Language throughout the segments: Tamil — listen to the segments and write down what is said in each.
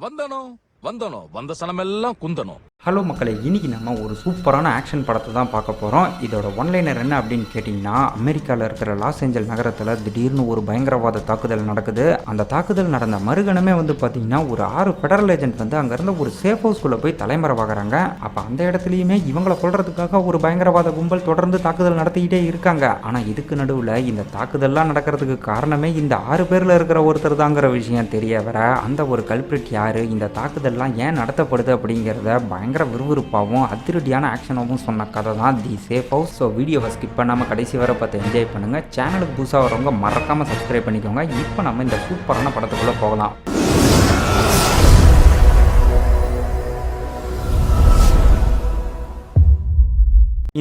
வந்த சனமெல்லாம் குந்தணும். ஹலோ மக்களே, இன்னைக்கு நம்ம ஒரு சூப்பரான ஆக்ஷன் படத்தை தான் பார்க்க போகிறோம். இதோட ஒன்லைனர் என்ன அப்படின்னு கேட்டிங்கன்னா, அமெரிக்காவில் இருக்கிற லாஸ் ஏஞ்சல் நகரத்தில் திடீர்னு ஒரு பயங்கரவாத தாக்குதல் நடக்குது. அந்த தாக்குதல் நடந்த மறுகணமே பார்த்தீங்கன்னா ஒரு 6 ஃபெடரல் ஏஜென்ட் அங்கேருந்து ஒரு சேஃப் ஹவுஸ்குள்ளே போய் தலைமறைவாகிறாங்க. அப்போ அந்த இடத்துலையுமே இவங்களை கொல்றதுக்காக ஒரு பயங்கரவாத கும்பல் தொடர்ந்து தாக்குதல் நடத்திக்கிட்டே இருக்காங்க. ஆனால் இதுக்கு நடுவில் இந்த தாக்குதல்லாம் நடக்கிறதுக்கு காரணமே இந்த 6 பேரில் இருக்கிற ஒருத்தர் தாங்கிற விஷயம் தெரிய வர, அந்த ஒரு கல்பிரிட் யார், இந்த தாக்குதல்லாம் ஏன் நடத்தப்படுது அப்படிங்கிறத பயங்கர விறுவிறுப்பாகவும் அதிரடியான ஆக்ஷனாகவும் சொன்ன கதை தான் தி சேஃப் ஹவுஸ். ஸோ வீடியோவை ஸ்கிப் பண்ணாமல் கடைசி வரை பார்த்து என்ஜாய் பண்ணுங்கள். சேனலுக்கு புதுசாக வரவங்க மறக்காமல் சப்ஸ்கிரைப் பண்ணிக்கோங்க. இப்போ நம்ம இந்த சூப்பரான படத்துக்குள்ளே போகலாம்.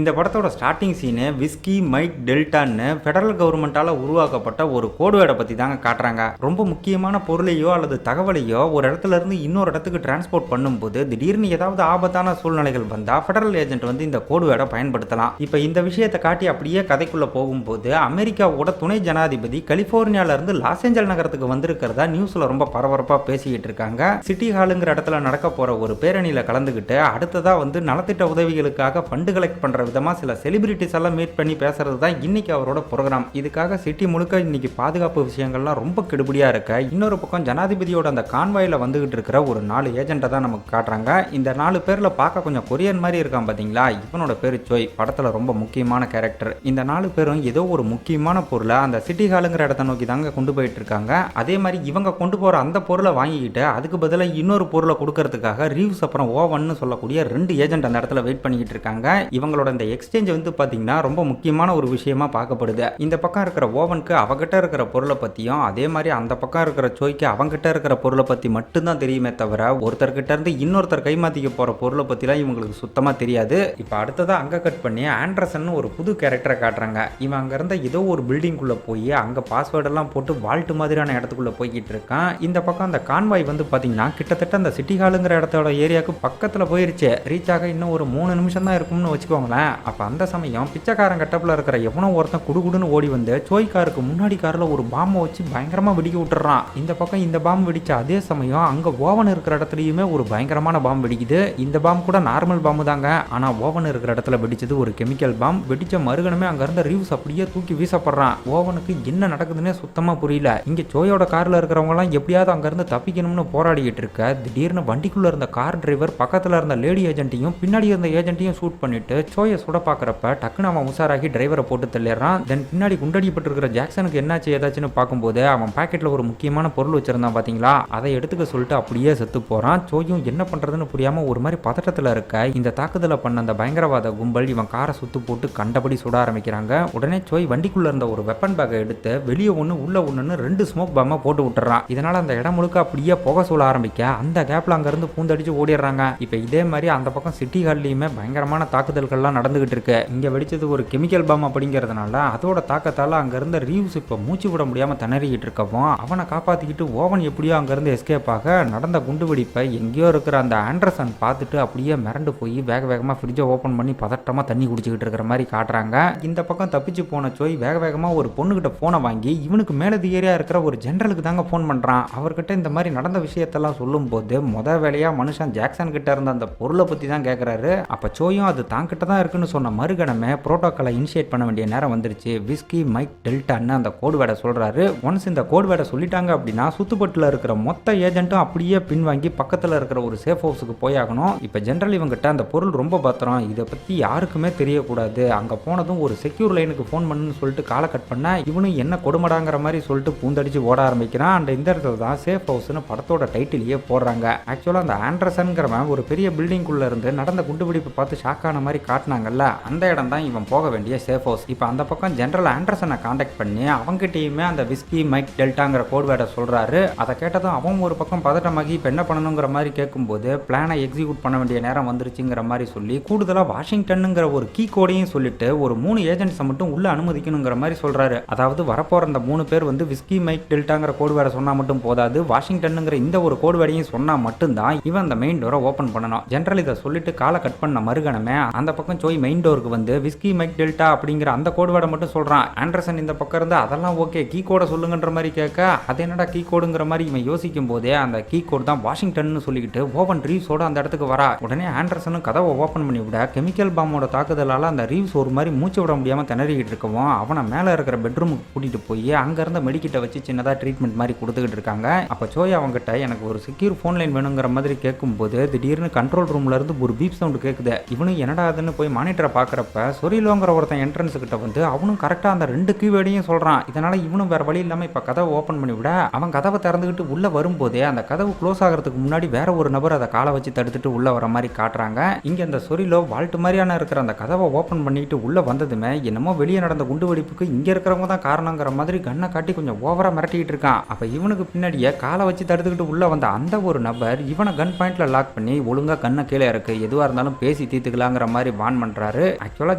இந்த படத்தோட ஸ்டார்டிங் சீனு விஸ்கி மைக் டெல்டான்னு ஃபெடரல் கவர்மெண்ட்டால் உருவாக்கப்பட்ட ஒரு கோடுவேடை பற்றி தாங்க காட்டுறாங்க. ரொம்ப முக்கியமான பொருளையோ அல்லது தகவலையோ ஒரு இடத்துல இருந்து இன்னொரு இடத்துக்கு டிரான்ஸ்போர்ட் பண்ணும்போது திடீர்னு ஏதாவது ஆபத்தான சூழ்நிலைகள் வந்தால் ஃபெடரல் ஏஜென்ட் இந்த கோடுவேடை பயன்படுத்தலாம். இப்போ இந்த விஷயத்தை காட்டி அப்படியே கதைக்குள்ளே போகும்போது அமெரிக்காவோட துணை ஜனாதிபதி கலிஃபோர்னியாவிலிருந்து லாஸ் ஏஞ்சல் நகரத்துக்கு வந்திருக்கிறதா நியூஸில் ரொம்ப பரபரப்பாக பேசிக்கிட்டு இருக்காங்க. சிட்டி ஹாலுங்கிற இடத்துல நடக்க போகிற ஒரு பேரணியில் கலந்துக்கிட்டு அடுத்ததாக நலத்திட்ட உதவிகளுக்காக ஃபண்டு கலெக்ட் பண்ணுற விதமாக சில செலிபிரிட்டிஸ் எல்லாம் மீட் பண்ணி பேசுறது தான் இன்னைக்கு அவரோட ப்ரோக்ராம். இதுக்காக சிட்டி முழுக்க இன்னைக்கு பாதுகாப்பு விஷயங்கள்லாம் ரொம்ப கெடுபடியா இருக்க, இன்னொரு பக்கம் ஜனாதிபதியோட அந்த கான்வாயில வந்துகிட்டு இருக்கிற ஒரு 4 ஏஜென்ட்டை தான் நமக்கு காட்டுறாங்க. இந்த 4 பேர்ல பார்க்க கொஞ்சம் கொரியன் மாதிரி இருக்கான் பாத்தீங்களா. இவனோட பேரு சோய், படத்துல ரொம்ப முக்கியமான கேரக்டர். இந்த 4 பேரும் ஏதோ ஒரு முக்கியமான பொருளை அந்த சிட்டி ஹாலுங்கிற இடத்தை நோக்கி தாங்க கொண்டு போயிட்டு இருக்காங்க. அதே மாதிரி இவங்க கொண்டு போற அந்த பொருளை வாங்கிக்கிட்டு அதுக்கு பதிலாக இன்னொரு பொருளை கொடுக்கறதுக்காக ரீவ்ஸ் அப்புறம் ஓவன்னு சொல்லக்கூடிய 2 ஏஜென்ட் அந்த இடத்துல வெயிட் பண்ணிக்கிட்டு இருக்காங்க. இவங்களோட இந்த எக்ஸ்சேஞ்ச் பாத்தீங்கன்னா ரொம்ப முக்கியமான ஒரு விஷயமா பார்க்கப்படுது. இந்த பக்கம் இருக்கிற ஓவனுக்கு அவகிட்ட இருக்கிற பொருளை பத்தியும், அதே மாதிரி அந்த பக்கம் இருக்கிற சோய்க்கு அவங்கிட்ட இருக்கிற பொருளை பத்தி மட்டும்தான் தெரியுமே தவிர ஒருத்தர்கிட்ட இருந்து இன்னொருத்தர் கைமாத்திக்க போற பொருளை பத்திலாம் இவங்களுக்கு சுத்தமா தெரியாது. இப்ப அடுத்ததா அங்க கட் பண்ணி ஆண்டர்சன் ஒரு புது கேரக்டரை காட்டுறாங்க. இவன் அங்க இருந்த ஏதோ ஒரு பில்டிங்குள்ள போய் அங்க பாஸ்வேர்ட் எல்லாம் போட்டு வால்ட் மாதிரியான இடத்துக்குள்ள போய்கிட்டு இருக்கான். இந்த பக்கம் அந்த கான்வாய் பாத்தீங்கன்னா கிட்டத்தட்ட அந்த சிட்டி ஹாலுங்கிற இடத்தோட ஏரியாவுக்கு பக்கத்துல போயிருச்சு. ரீச் ஆக இன்னும் ஒரு 3 நிமிஷம் தான் இருக்கும்னு வச்சுக்கோங்களேன். அப்ப அந்த சமயம் பிச்சைக்காரன் கட்டப்புல இருக்கிற எவனோ ஒருத்தன் குடுகுடுன்னு ஓடி வந்து சோய் காருக்கு முன்னாடி கார்ல ஒரு பாம்பை வச்சு பயங்கரமா வெடிக்க விட்டுறான். இந்த பக்கம் இந்த பாம்பு வெடிச்ச அதே சமயம் அங்க ஓவன் இருக்கிற இடத்துலயுமே ஒரு பயங்கரமான பாம்பு வெடிக்குது. இந்த பாம்பு கூட நார்மல் பாம்பு தாங்க, ஆனா ஓவன் இருக்கிற இடத்துல வெடிச்சது ஒரு கெமிக்கல் பாம்பு. வெடிச்ச மறுகணமே அங்க இருந்த ரிவ்ஸ் அப்படியே தூக்கி வீசப்படுறான். ஓவனுக்கு என்ன நடக்குதுன்னே சுத்தமா புரியல. இங்க சோயோட கார்ல இருக்கிறவங்க எல்லாம் எப்படியாவது அங்க இருந்து தப்பிக்கணும்னு போராடிக்கிட்டு இருக்க, திடீர்னு வண்டிக்குள்ள இருந்த கார் டிரைவர் பக்கத்துல இருந்த லேடி ஏஜென்ட்டையும் பின்னாடி இருந்த ஏஜென்ட்டையும் ஷூட் பண்ணிட்டு சோயை சுட பார்க்குறப்ப டக்குன்னு அவன் உசாராகி டிரைவரை போட்டு தள்ளிடுறான். தென் பின்னாடி குண்டடிப்பட்டிருக்கிற ஜாக்சனுக்கு என்னாச்சு ஏதாச்சுன்னு பார்க்கும்போது அவன் பாக்கெட்ல ஒரு முக்கியமான பொருள் வச்சிருந்தான் பாத்தீங்களா, அதை எடுத்துக்க சொல்லிட்டு அப்படியே செத்து போறான். சோயும் என்ன பண்றதுன்னு புரியாம ஒரு மாதிரி பதட்டத்துல இருக்க, இந்த தாக்குதலை பண்ண அந்த பயங்கரவாத கும்பல் இவன் காரை சுத்து போட்டு கண்டபடி சுட ஆரம்பிக்கிறாங்க. உடனே சோய் வண்டிக்குள்ள இருந்த ஒரு வெப்பன் பேக்கை எடுத்து வெளியே ஒண்ணு உள்ள ஒண்ணுன்னு 2 ஸ்மோக் பாம்பை போட்டு விட்டுறான். இதனால அந்த இடம் முழுக்க அப்படியே புகை சூழ ஆரம்பிக்க அந்த கேப்ல அங்க இருந்து பூந்தடிச்சு ஓடிடுறாங்க. இப்ப இதே மாதிரி அந்த பக்கம் சிட்டி ஹால்லையுமே பயங்கரமான தாக்குதல்கள்லாம் நடந்துகிட்டு இருக்கு. இங்க வெடிச்சது ஒரு கெமிக்கல் பாம் அப்படிங்கிறதுனால அதோட தாக்கத்தால அங்க இருந்த ரீவ்ஸ் இப்ப மூச்சு விட முடியாம திணறிக்கிட்டு இருக்கவும் அவனை காப்பாத்திக்கிட்டு ஓவன் எப்படியோ அங்க இருந்து எஸ்கேப் ஆக, நடந்த குண்டு வெடிப்பை எங்கேயோ இருக்கிற அந்த ஆண்டர்சன் பார்த்துட்டு அப்படியே மிரண்டு போய் வேக வேகமா ஃப்ரிட்ஜை ஓபன் பண்ணி பதட்டமா தண்ணி குடிச்சுக்கிட்டு இருக்கிற மாதிரி காட்டுறாங்க. இந்த பக்கம் தப்பிச்சு போன சோய் வேக வேகமா ஒரு பொண்ணுகிட்ட போனை வாங்கி இவனுக்கு மேலது ஏரியா இருக்கிற ஒரு ஜெனரலுக்கு தாங்க போன் பண்றான். அவர்கிட்ட இந்த மாதிரி நடந்த விஷயத்தெல்லாம் சொல்லும் போது வேலையா மனுஷன் ஜாக்சன் கிட்ட இருந்த அந்த பொருளை பத்தி தான் கேட்கிறாரு. அப்ப சோயும் அது தாங்கிட்ட தான் இருக்குன்னு சொன்ன மறுகணமே புரோட்டோக்காலை இனிஷியேட் பண்ண வேண்டிய நேரம் வந்துருச்சு. விஸ்கி மைக் டெல்டான்னு அந்த கோட் வேர்டை சொல்றாரு. ஒன்ஸ் இந்த கோட் வேர்டை சொல்லிட்டாங்க அப்படின்னா சுத்துப்பட்டுல இருக்கிற மொத்த ஏஜென்ட்டும் அப்படியே பின்வாங்கி பக்கத்துல இருக்கிற ஒரு சேஃப் ஹவுஸுக்கு போயாகணும். இப்ப ஜெனரல் இவங்கிட்ட அந்த பொருள் ரொம்ப பத்திரம், இதை பத்தி யாருக்குமே தெரியக்கூடாது, அங்க போனதும் ஒரு செக்யூர் லைனுக்கு போன் பண்ணுன்னு சொல்லிட்டு காலை கட் பண்ண இவனும் என்ன கொடுமடாங்கிற மாதிரி சொல்லிட்டு பூந்தடிச்சு ஓட ஆரம்பிக்கிறான். அண்ட் இந்த இடத்துல தான் சேஃப் ஹவுஸ்னு படத்தோட டைட்டிலேயே போடுறாங்க. ஆக்சுவலா அந்த ஆண்டர்சன்கிறவன் ஒரு பெரிய பில்டிங்குள்ள இருந்து நடந்த குண்டுபிடிப்பை பார்த்து ஷாக் ஆன மாதிரி காட்டினாங்கல்ல, அந்த இடம் தான் இவன் போக வேண்டிய சேஃப் ஹவுஸ். இப்போ அந்த பக்கம் ஜெனரல் ஆண்டர்சனை காண்டாக்ட் பண்ணி அவங்ககிட்டயுமே அந்த விஸ்கி மைக் டெல்டாங்கிற கோட் வேர்டை சொல்றாரு. அதை கேட்டதும் அவன் ஒரு பக்கம் பதட்டமாகி இப்போ என்ன பண்ணணுங்கிற மாதிரி கேட்கும்போது பிளானை எக்ஸிக்யூட் பண்ண வேண்டிய நேரம் வந்துருச்சுங்கிற மாதிரி சொல்லி கூடுதலாக வாஷிங்டன்னுங்கிற ஒரு கீ கோடையும் சொல்லிட்டு ஒரு 3 ஏஜென்ட்ஸை மட்டும் உள்ள அனுமதிக்கணுங்கிற மாதிரி சொல்றாரு. அதாவது வரப்போற அந்த 3 பேர் விஸ்கி மைக் டெல்டாங்கிற கோட் வேர்டை சொன்னா மட்டும் போதாது, வாஷிங்டன்னுங்கிற இந்த ஒரு கோட் வேர்டையும் சொன்னா மட்டும்தான் இவன் அந்த மெயின் டோரை ஓபன் பண்ணணும். ஜெனரல் இதை சொல்லிட்டு காலை கட் பண்ண மறுகணமே அந்த பக்கம் போய் மெயின் டோருக்கு வந்து விஸ்கி மைக் டெல்டா அப்படிங்கிற அந்த கோடு வேர்டை மட்டும் சொல்றான். ஆண்டர்சன் இந்த பக்கம் இருந்து அதெல்லாம் ஓகே கீ கோடை சொல்லுங்கன்ற மாதிரி கேட்க, அது என்னடா கீ கோடுங்கிற மாதிரி இவன் யோசிக்கும் போதே அந்த கீ கோடு தான் வாஷிங்டன் சொல்லிக்கிட்டு ஓவன் ரீவ்ஸோட அந்த இடத்துக்கு வரா. உடனே ஆண்டர்சனும் கதவை ஓபன் பண்ணி விட கெமிக்கல் பாம்போட தாக்குதலால அந்த ரீவ்ஸ் ஒரு மாதிரி மூச்சு விட முடியாம திணறிக்கிட்டு இருக்கவும் அவனை மேல இருக்கிற பெட்ரூமுக்கு கூட்டிட்டு போய் அங்க இருந்த மெடிக்கிட்ட வச்சு சின்னதா ட்ரீட்மெண்ட் மாதிரி கொடுத்துக்கிட்டு இருக்காங்க. அப்ப சோய் அவங்ககிட்ட எனக்கு ஒரு செக்யூர் போன் லைன் வேணுங்கிற மாதிரி கேட்கும்போது திடீர்னு கண்ட்ரோல் ரூம்ல இருந்து ஒரு பீப் சவுண்ட் கேட்குது. இவனும் என்னடா அதுன்னு போய் மானிட்டரை பாக்குறப்ப சொரிலோங்கிற ஒருத்தன் என்ட்ரன்ஸ் கிட்ட வந்து அவனும் கரெக்டா அந்த 2 கீவேர்டையும் சொல்றான். இதனால இவனும் வேற வழி இல்லாம இப்ப கதவை ஓபன் பண்ணி விட அவன் கதவை திறந்துகிட்டு உள்ள வரும்போதே அந்த கதவு க்ளோஸ் ஆகிறதுக்கு முன்னாடி வேற ஒரு நபர் அதை காலை வச்சு தடுத்துட்டு உள்ள வர மாதிரி காட்டுறாங்க. இங்க அந்த சொரிலோ வால்ட் மாதிரியான இருக்கிற அந்த கதவை ஓபன் பண்ணிட்டு உள்ள வந்ததுமே என்னமோ வெளியே நடந்த குண்டு வெடிப்புக்கு இங்க இருக்கிறவங்க தான் காரணங்கிற மாதிரி கண்ணை காட்டி கொஞ்சம் ஓவரா மிரட்டிட்டு இருக்கான். அப்ப இவனுக்கு பின்னாடியே காலை வச்சு தடுத்துக்கிட்டு உள்ள வந்த அந்த ஒரு நபர் இவனை கன் பாயிண்ட்ல லாக் பண்ணி ஒழுங்கா கண்ணை கீழே இருக்கு, எதுவா இருந்தாலும் பேசி தீர்த்துக்கலாங்கிற மாதிரி வான் பண்றாரு. ஆக்சுவலா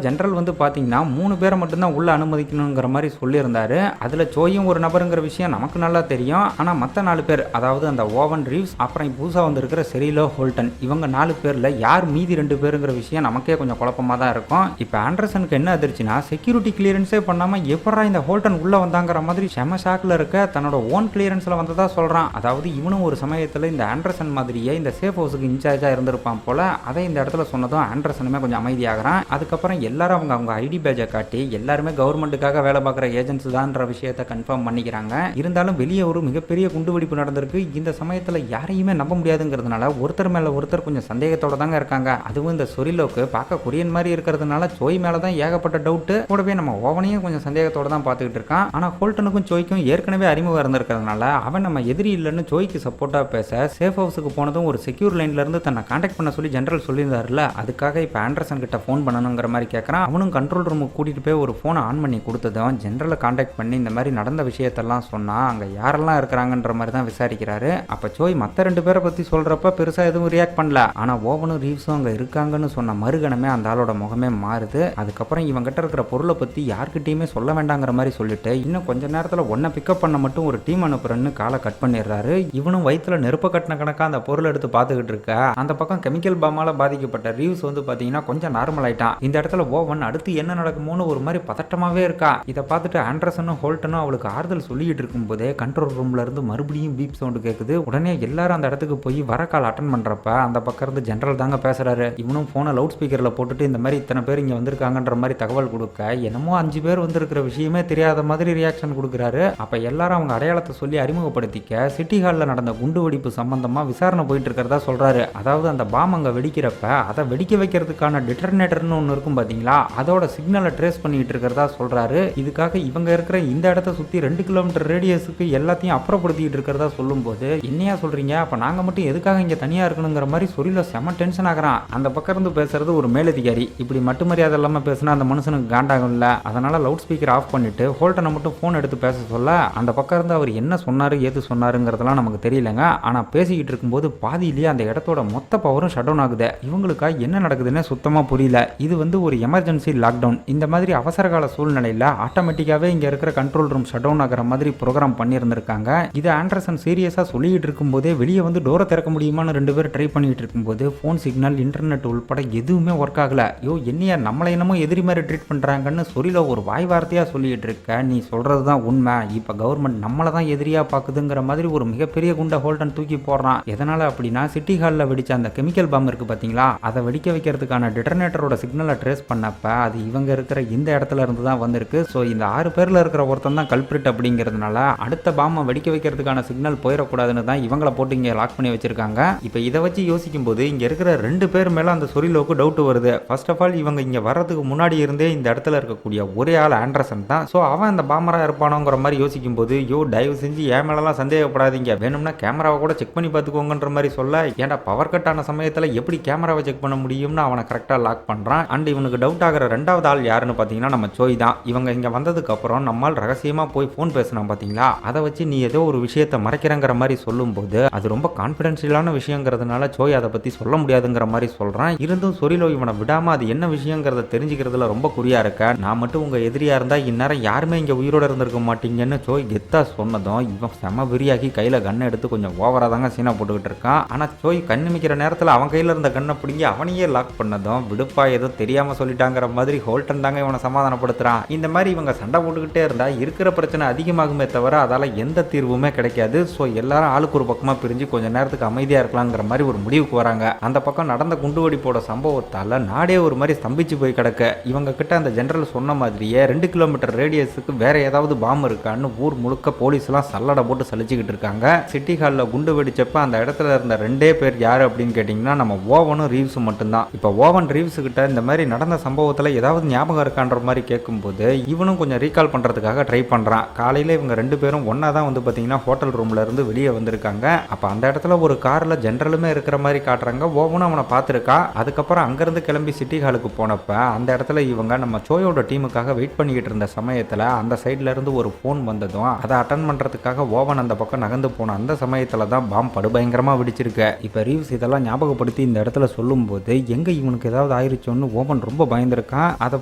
ஜெனரல் வந்து பாத்தீங்கன்னா 3 பேரை மட்டும்தான் உள்ள அனுமதிக்கணுங்கிற மாதிரி சொல்லியிருந்தாரு. அதுல சோயும் ஒரு நபருங்கிற விஷயம் நமக்கு நல்லா தெரியும். ஆனா மத்த 4 பேர், அதாவது அந்த ஓவன் ரீவ்ஸ் அப்புறம் புதுசா வந்து இருக்கிற செரிலோ ஹோல்டன், இவங்க 4 பேர்ல யார் மீதி 2 பேருங்கிற விஷயம் நமக்கே கொஞ்சம் குழப்பமா தான் இருக்கும். இப்ப ஆண்டர்சனுக்கு என்ன அதிர்ச்சினா செக்யூரிட்டி கிளியரன்ஸே பண்ணாம எப்படா இந்த ஹோல்டன் உள்ள வந்தாங்கிற மாதிரி செம ஷாக்ல இருக்க தன்னோட ஓன் கிளியரன்ஸ்ல வந்ததா சொல்றான். அதாவது இவனும் ஒரு சமயத்துல இந்த ஆண்டர்சன் மாதிரியே இந்த சேஃப் ஹவுஸுக்கு இன்சார்ஜா இருந்திருப்பான் போல. அதை இந்த இடத்துல சொன்னதும் ஆண்டர்சனுமே கொஞ்சம் அமைதியாகிறான். அதுக்கப்புறம் எல்லாரும் அவங்க ஐடி பேஜை காட்டி எல்லாருமே கவர்மெண்ட்டுக்காக வேலை பார்க்குற ஏஜென்ட்ஸ் தான்ன்ற விஷயத்தை கன்ஃபார்ம் பண்ணிக்கிறாங்க. இருந்தாலும் வெளியே ஒரு மிகப்பெரிய குண்டுவெடிப்பு நடந்திருக்கு. இந்த சமயத்தில் யாரையுமே நம்ப முடியாதுங்கிறதுனால ஒருத்தர் மேல ஒருத்தர் கொஞ்சம் சந்தேகத்தோட தாங்க இருக்காங்க. அதுவும் இந்த சொரிலோக்கு பார்க்க கொரியன் மாதிரி இருக்கிறதுனால சோய் மேல தான் ஏகப்பட்ட டவுட். கூடவே நம்ம ஓவனையும் கொஞ்சம் சந்தேகத்தோட தான் பார்த்துக்கிட்டு இருக்கான். ஆனா ஹோல்டனுக்கும் சோய்க்கும் ஏற்கனவே அறிமுகம் இருந்திருக்கிறதுனால அவன் நம்ம எதிரி இல்லைன்னு சோய்க்கு சப்போர்ட்டா பேச சேஃப் ஹவுஸுக்கு போனதும் ஒரு செக்யூர் லைன்ல இருந்து தன்னை கான்டாக்ட் பண்ண சொல்லி ஜெனரல் சொல்லியிருந்தாருல, அதுக்காக இப்போ ஆண்டர்சன் கிட்ட ஃபோன் பண்ணணுங்கிற மாதிரி கேட்கறான். அவனும் கண்ட்ரோல் ரூமுக்கு கூட்டிட்டு போய் ஒரு ஃபோனை ஆன் பண்ணி கொடுத்ததும் ஜெனரலை கான்டாக்ட் பண்ணி இந்த மாதிரி நடந்த விஷயத்தெல்லாம் சொன்னா அங்க யாரெல்லாம் இருக்கிறாங்கன்ற மாதிரி தான் விசாரிக்கிறாரு. அப்ப சோய் மற்ற 2 பேரை பத்தி சொல்றப்ப பெருசா எதுவும் ரியாக்ட் பண்ணல. ஆனா ஓவனும் ரீவ்ஸும் அங்க இருக்காங்கன்னு சொன்ன மறுகணமே அந்த ஆளோட முகமே மாறுது. அதுக்கப்புறம் இவங்க கிட்ட இருக்கிற பொருளை பத்தி யார்கிட்டயுமே சொல்ல வேண்டாங்கிற மாதிரி சொல்லிட்டு இன்னும் கொஞ்ச நேரத்துல ஒன்ன பிக்கப் பண்ண மட்டும் ஒரு டீம் அனுப்புறன்னு காலை கட் பண்ணிடுறாரு. இவனும் வயிற்றுல நெருப்ப கட்டின கணக்கா அந்த பொருள் எடுத்து பார்த்துக்கிட்டு இருக்க அந்த பக்கம் கெமிக்கல் பாமால பாதிக்கப்பட்ட ரீவ்ஸ் வந்து பாத்தீங்கன்னா கொஞ்சம் நார்மல் ஆயிட்டான். இந்த இடத்துல ஓவன் அடுத்து என்ன நடக்குமோன்னு ஒரு மாதிரி பதட்டமாவே இருக்கா. இதை பார்த்துட்டு ஆண்டர்சனும் ஹோல்டனும் அவளுக்கு ஆறுதல் சொல்லிட்டு இருக்கும் போதே கண்ட்ரோல் ரூம்ல இருந்து மறுபடியும் பீப் சவுண்ட் கேட்குது. உடனே எல்லாரும் அந்த இடத்துக்கு போய் வர கால் அட்டன் பண்றப்ப அந்த பக்கம் இருந்து ஜெனரல் தாங்க பேசுறாரு. இவனும் போனை லவுட் ஸ்பீக்கர்ல போட்டுட்டு இந்த மாதிரி இத்தனை பேர் இங்க வந்திருக்காங்கன்ற மாதிரி தகவல் கொடுக்க என்னமோ 5 பேர் வந்திருக்கிற விஷயமே தெரியாத மாதிரி ரியாக்ஷன் கொடுக்குறாரு. அப்ப எல்லாரும் அவங்க அடையாளத்தை சொல்லி அறிமுகப்படுத்திக்க சிட்டி ஹாலில் நடந்த குண்டு வெடிப்பு சம்பந்தமா விசாரணை போயிட்டு இருக்கிறதா சொல்றாரு. அதாவது அந்த பாம் அங்க வெடிக்கிறப்ப அதை வெடிக்க வைக்கிறதுக்கான டிட்டர்னேட்டர்னு ஒன்று இருக்கும் பாத்தீங்களா, அதோட சிக்னலை ட்ரேஸ் பண்ணிட்டு இருக்கிறதா சொல்றாரு. இதுக்காக இவங்க இருக்கிற இந்த இடத்த சுத்தி 2 கிலோமீட்டர் ரேடியஸுக்கு எல்லாத்தையும் அப்புறப்படுத்திட்டு இருக்கிறதா சொல்லும் போது என்னையா சொல்றீங்க, அப்ப நாங்க மட்டும் எதுக்காக இங்க தனியா இருக்கணுங்கிற மாதிரி சொரில செம டென்ஷன் ஆகிறான். அந்த பக்கம் இருந்து பேசுறது ஒரு மேலதிகாரி. இப்படி மட்டும் மரியாதை இல்லாம பேசினா அந்த மனுஷனுக்கு காண்டாகும் இல்ல. அதனால லவுட் ஸ்பீக்கர் ஆஃப் பண்ணிட்டு ஹோல்டனை மட்டும் போன் எடுத்து பேச சொல்ல அந்த பக்கம் இருந்து அவர் என்ன சொன்னாரு ஏது சொன்னாருங்கிறதெல்லாம் நமக்கு தெரியலங்க. ஆனா பேசிக்கிட்டு இருக்கும்போது பாதியிலேயே அந்த இடத்தோட மொத்த பவரும் ஷட் டவுன் ஆகுது. இவங்களுக்கா என்ன நடக்குதுன்னு சுத்தமா புரியல. இது வந்து ஒரு எமர்ஜென்சி லாக்டவுன். இந்த மாதிரி அவசர கால சூழ்நிலையில ஆட்டோமேட்டிக்காவே இங்க இருக்கிற கண்ட்ரோல் ரூம் ஷட் டவுன் ஆகிற மாதிரி ப்ரோக்ராம் பண்ணியிருந்திருக்காங்க. இது ஆண்டர்சன் சீரியஸா சொல்லிட்டு இருக்கும்போதே வெளியே வந்து டோரை திறக்க முடியுமான்னு 2 பேர் ட்ரை பண்ணிட்டு இருக்கும்போது போன் சிக்னல் இன்டர்நெட் உள்பட எதுவுமே ஒர்க் ஆகல. யோ என்னையா நம்மளை என்னமோ எதிரி மாதிரி ட்ரீட் பண்றாங்கன்னு சொரில ஒரு வாய் வார்த்தையா சொல்லிட்டு இருக்க. நீ சொல்றதுதான் உண்மை. இப்ப கவர்மெண்ட் நம்மளை தான் எதிரியா பாக்குதுங்கிற மாதிரி ஒரு மிகப்பெரிய குண்டை ஹோல்டன் தூக்கி போடுறான். எதனால அப்படின்னா சிட்டி ஹாலில் வெடிச்ச அந்த கெமிக்கல் பாம் இருக்கு பாத்தீங்களா, அதை வெடிக்க வைக்கிறதுக்கான டிட்டர்னேட்டரோட சிக்னலை ட்ரேஸ் பண்ணப்ப அது இவங்க இருக்கிற இந்த இடத்துல இருந்து தான் வந்திருக்கு. ஸோ இந்த 6 பேர்ல இருக்கிற ஒருத்தன் தான் கல்பிரிட் அப்படிங்கிறதுனால அடுத்த பாம்பை வெடிக்க வைக்கிறதுக்கான சிக்னல் போயிடக்கூடாதுன்னு தான் இவங்களை போட்டு இங்கே லாக் பண்ணி வச்சிருக்காங்க. இப்போ இதை வச்சு யோசிக்கும் போது இங்க இருக்கிற 2 பேர் மேல அந்த சொரிலோக்கு டவுட் வருது. ஃபர்ஸ்ட் ஆஃப் ஆல் இவங்க இங்க வர்றதுக்கு முன்னாடி இருந்தே இந்த இடத்துல இருக்கக்கூடிய ஒரே ஆள் ஆண்டர்சன் தான். ஸோ அவன் அந்த பாமரா இருப்பானோங்கிற மாதிரி யோசிக்கும் போது யோ தயவு செஞ்சு என் மேலலாம் சந்தேகப்படாதீங்க, வேணும்னா கேமராவை கூட செக் பண்ணி பார்த்துக்கோங்கன்ற மாதிரி சொல்ல, ஏன்டா பவர் கட் ஆன சமயத்தில் எப்படி கேமராவை செக் பண்ண முடியும்னு அவனை கரெக்டாக லாக் பண்ணுறான். அண்ட் இவனுக்கு டவுட் ஆகிற 2வது ஆள் யாருன்னு பார்த்தீங்கன்னா நம்ம சோய் தான். இவங்க இங்கே வந்ததுக்கு அப்புறம் நம்மால் ரகசியமாக போய் ஃபோன் பேசினோம் பார்த்தீங்களா, அதை வச்சு நீ ஏதோ ஒரு விஷயத்தை மறைக்கிறங்கிற மாதிரி சொல்லும்போது அது ரொம்ப கான்ஃபிடென்ஷியலான விஷயங்கிறதுனால சோய் அதை பற்றி சொல்ல முடியாதுங்கிற மாதிரி சொல்கிறான். இருந்தும் சொரிலோ இவனை விடாமல் அது என்ன விஷயங்கிறத தெரிஞ்சுக்கிறதுல ரொம்ப குறியா இருக்க, நான் மட்டும் உங்கள் எதிரியாக இருந்தால் இந்நேரம் யாருமே இங்கே உயிரோடு இருந்திருக்க மாட்டீங்கன்னு சோய் கெத்தா சொன்னதும் இவன் செம வெறியாகி கையில் கண்ணை எடுத்து கொஞ்சம் ஓவராக தாங்க சீனா போட்டுக்கிட்டு இருக்கான். ஆனால் சோய் கண் நிமிக்கிற நேரத்தில் அவன் கையில் இருந்த கண்ணை பிடிங்கி அவனையே லாக் பண்ணதும் விடு விடுப்பா ஏதோ தெரியாம சொல்லிட்டாங்கிற மாதிரி ஹோல்டன் தாங்க இவனை சமாதானப்படுத்துறான். இந்த மாதிரி இவங்க சண்டை போட்டுக்கிட்டே இருந்தா இருக்கிற பிரச்சனை அதிகமாகுமே தவிர அதால எந்த தீர்வுமே கிடைக்காது. ஸோ எல்லாரும் ஆளுக்கு ஒரு பக்கமா பிரிஞ்சு கொஞ்ச நேரத்துக்கு அமைதியா இருக்கலாங்கிற மாதிரி ஒரு முடிவுக்கு வராங்க. அந்த பக்கம் நடந்த குண்டுவெடிப்போட சம்பவத்தால நாடே ஒரு மாதிரி ஸ்தம்பிச்சு போய் கிடக்க இவங்க கிட்ட அந்த ஜெனரல் சொன்ன மாதிரியே 2 கிலோமீட்டர் ரேடியஸுக்கு வேற ஏதாவது பாம்பு இருக்கான்னு ஊர் முழுக்க போலீஸ் எல்லாம் சல்லடை போட்டு சலிச்சுக்கிட்டு இருக்காங்க. சிட்டி ஹாலில் குண்டு வெடிச்சப்ப அந்த இடத்துல இருந்த 2 பேர் யாரு அப்படின்னு கேட்டீங்கன்னா நம்ம ஓவனும் ரீவ்ஸும் மட்டும்தான். இப்போ ஓவன் ரீவ்ஸ் கிட்ட இந்த மாதிரி நடந்த சம்பவத்தில் ஏதாவது ஞாபகம் இருக்கான்ற மாதிரி கேட்கும்போது இவனும் கொஞ்சம் ரீகால் பண்றதுக்காக ட்ரை பண்றான். காலையில இவங்க 2 பேரும் ஒன்னா தான் வந்து பாத்தீங்கன்னா ஹோட்டல் ரூம்ல இருந்து வெளியே வந்திருக்காங்க. அப்ப அந்த இடத்துல ஒரு கார்ல ஜெனரலுமே இருக்கிற மாதிரி காட்டுறாங்க. ஓவனும் அவனை பார்த்துருக்கா. அதுக்கப்புறம் அங்கிருந்து கிளம்பி சிட்டி ஹாலுக்கு போனப்ப அந்த இடத்துல இவங்க நம்ம சோயோட டீமுக்காக வெயிட் பண்ணிக்கிட்டு இருந்த சமயத்துல அந்த சைட்ல இருந்து ஒரு போன் வந்ததும் அதை அட்டன் பண்றதுக்காக ஓவன் அந்த பக்கம் நகர்ந்து போன அந்த சமயத்துல தான் பாம் படுபயங்கரமா வெடிச்சிருக்கு. இப்ப ரீவ்ஸ் இதெல்லாம் ஞாபகப்படுத்தி இந்த இடத்துல சொல்லும் போது எங்க இவனுக்கு ஏதாவது ஆயிருச்சோன்னு ஓவன் ரொம்ப பயந்துருக்கான். அதை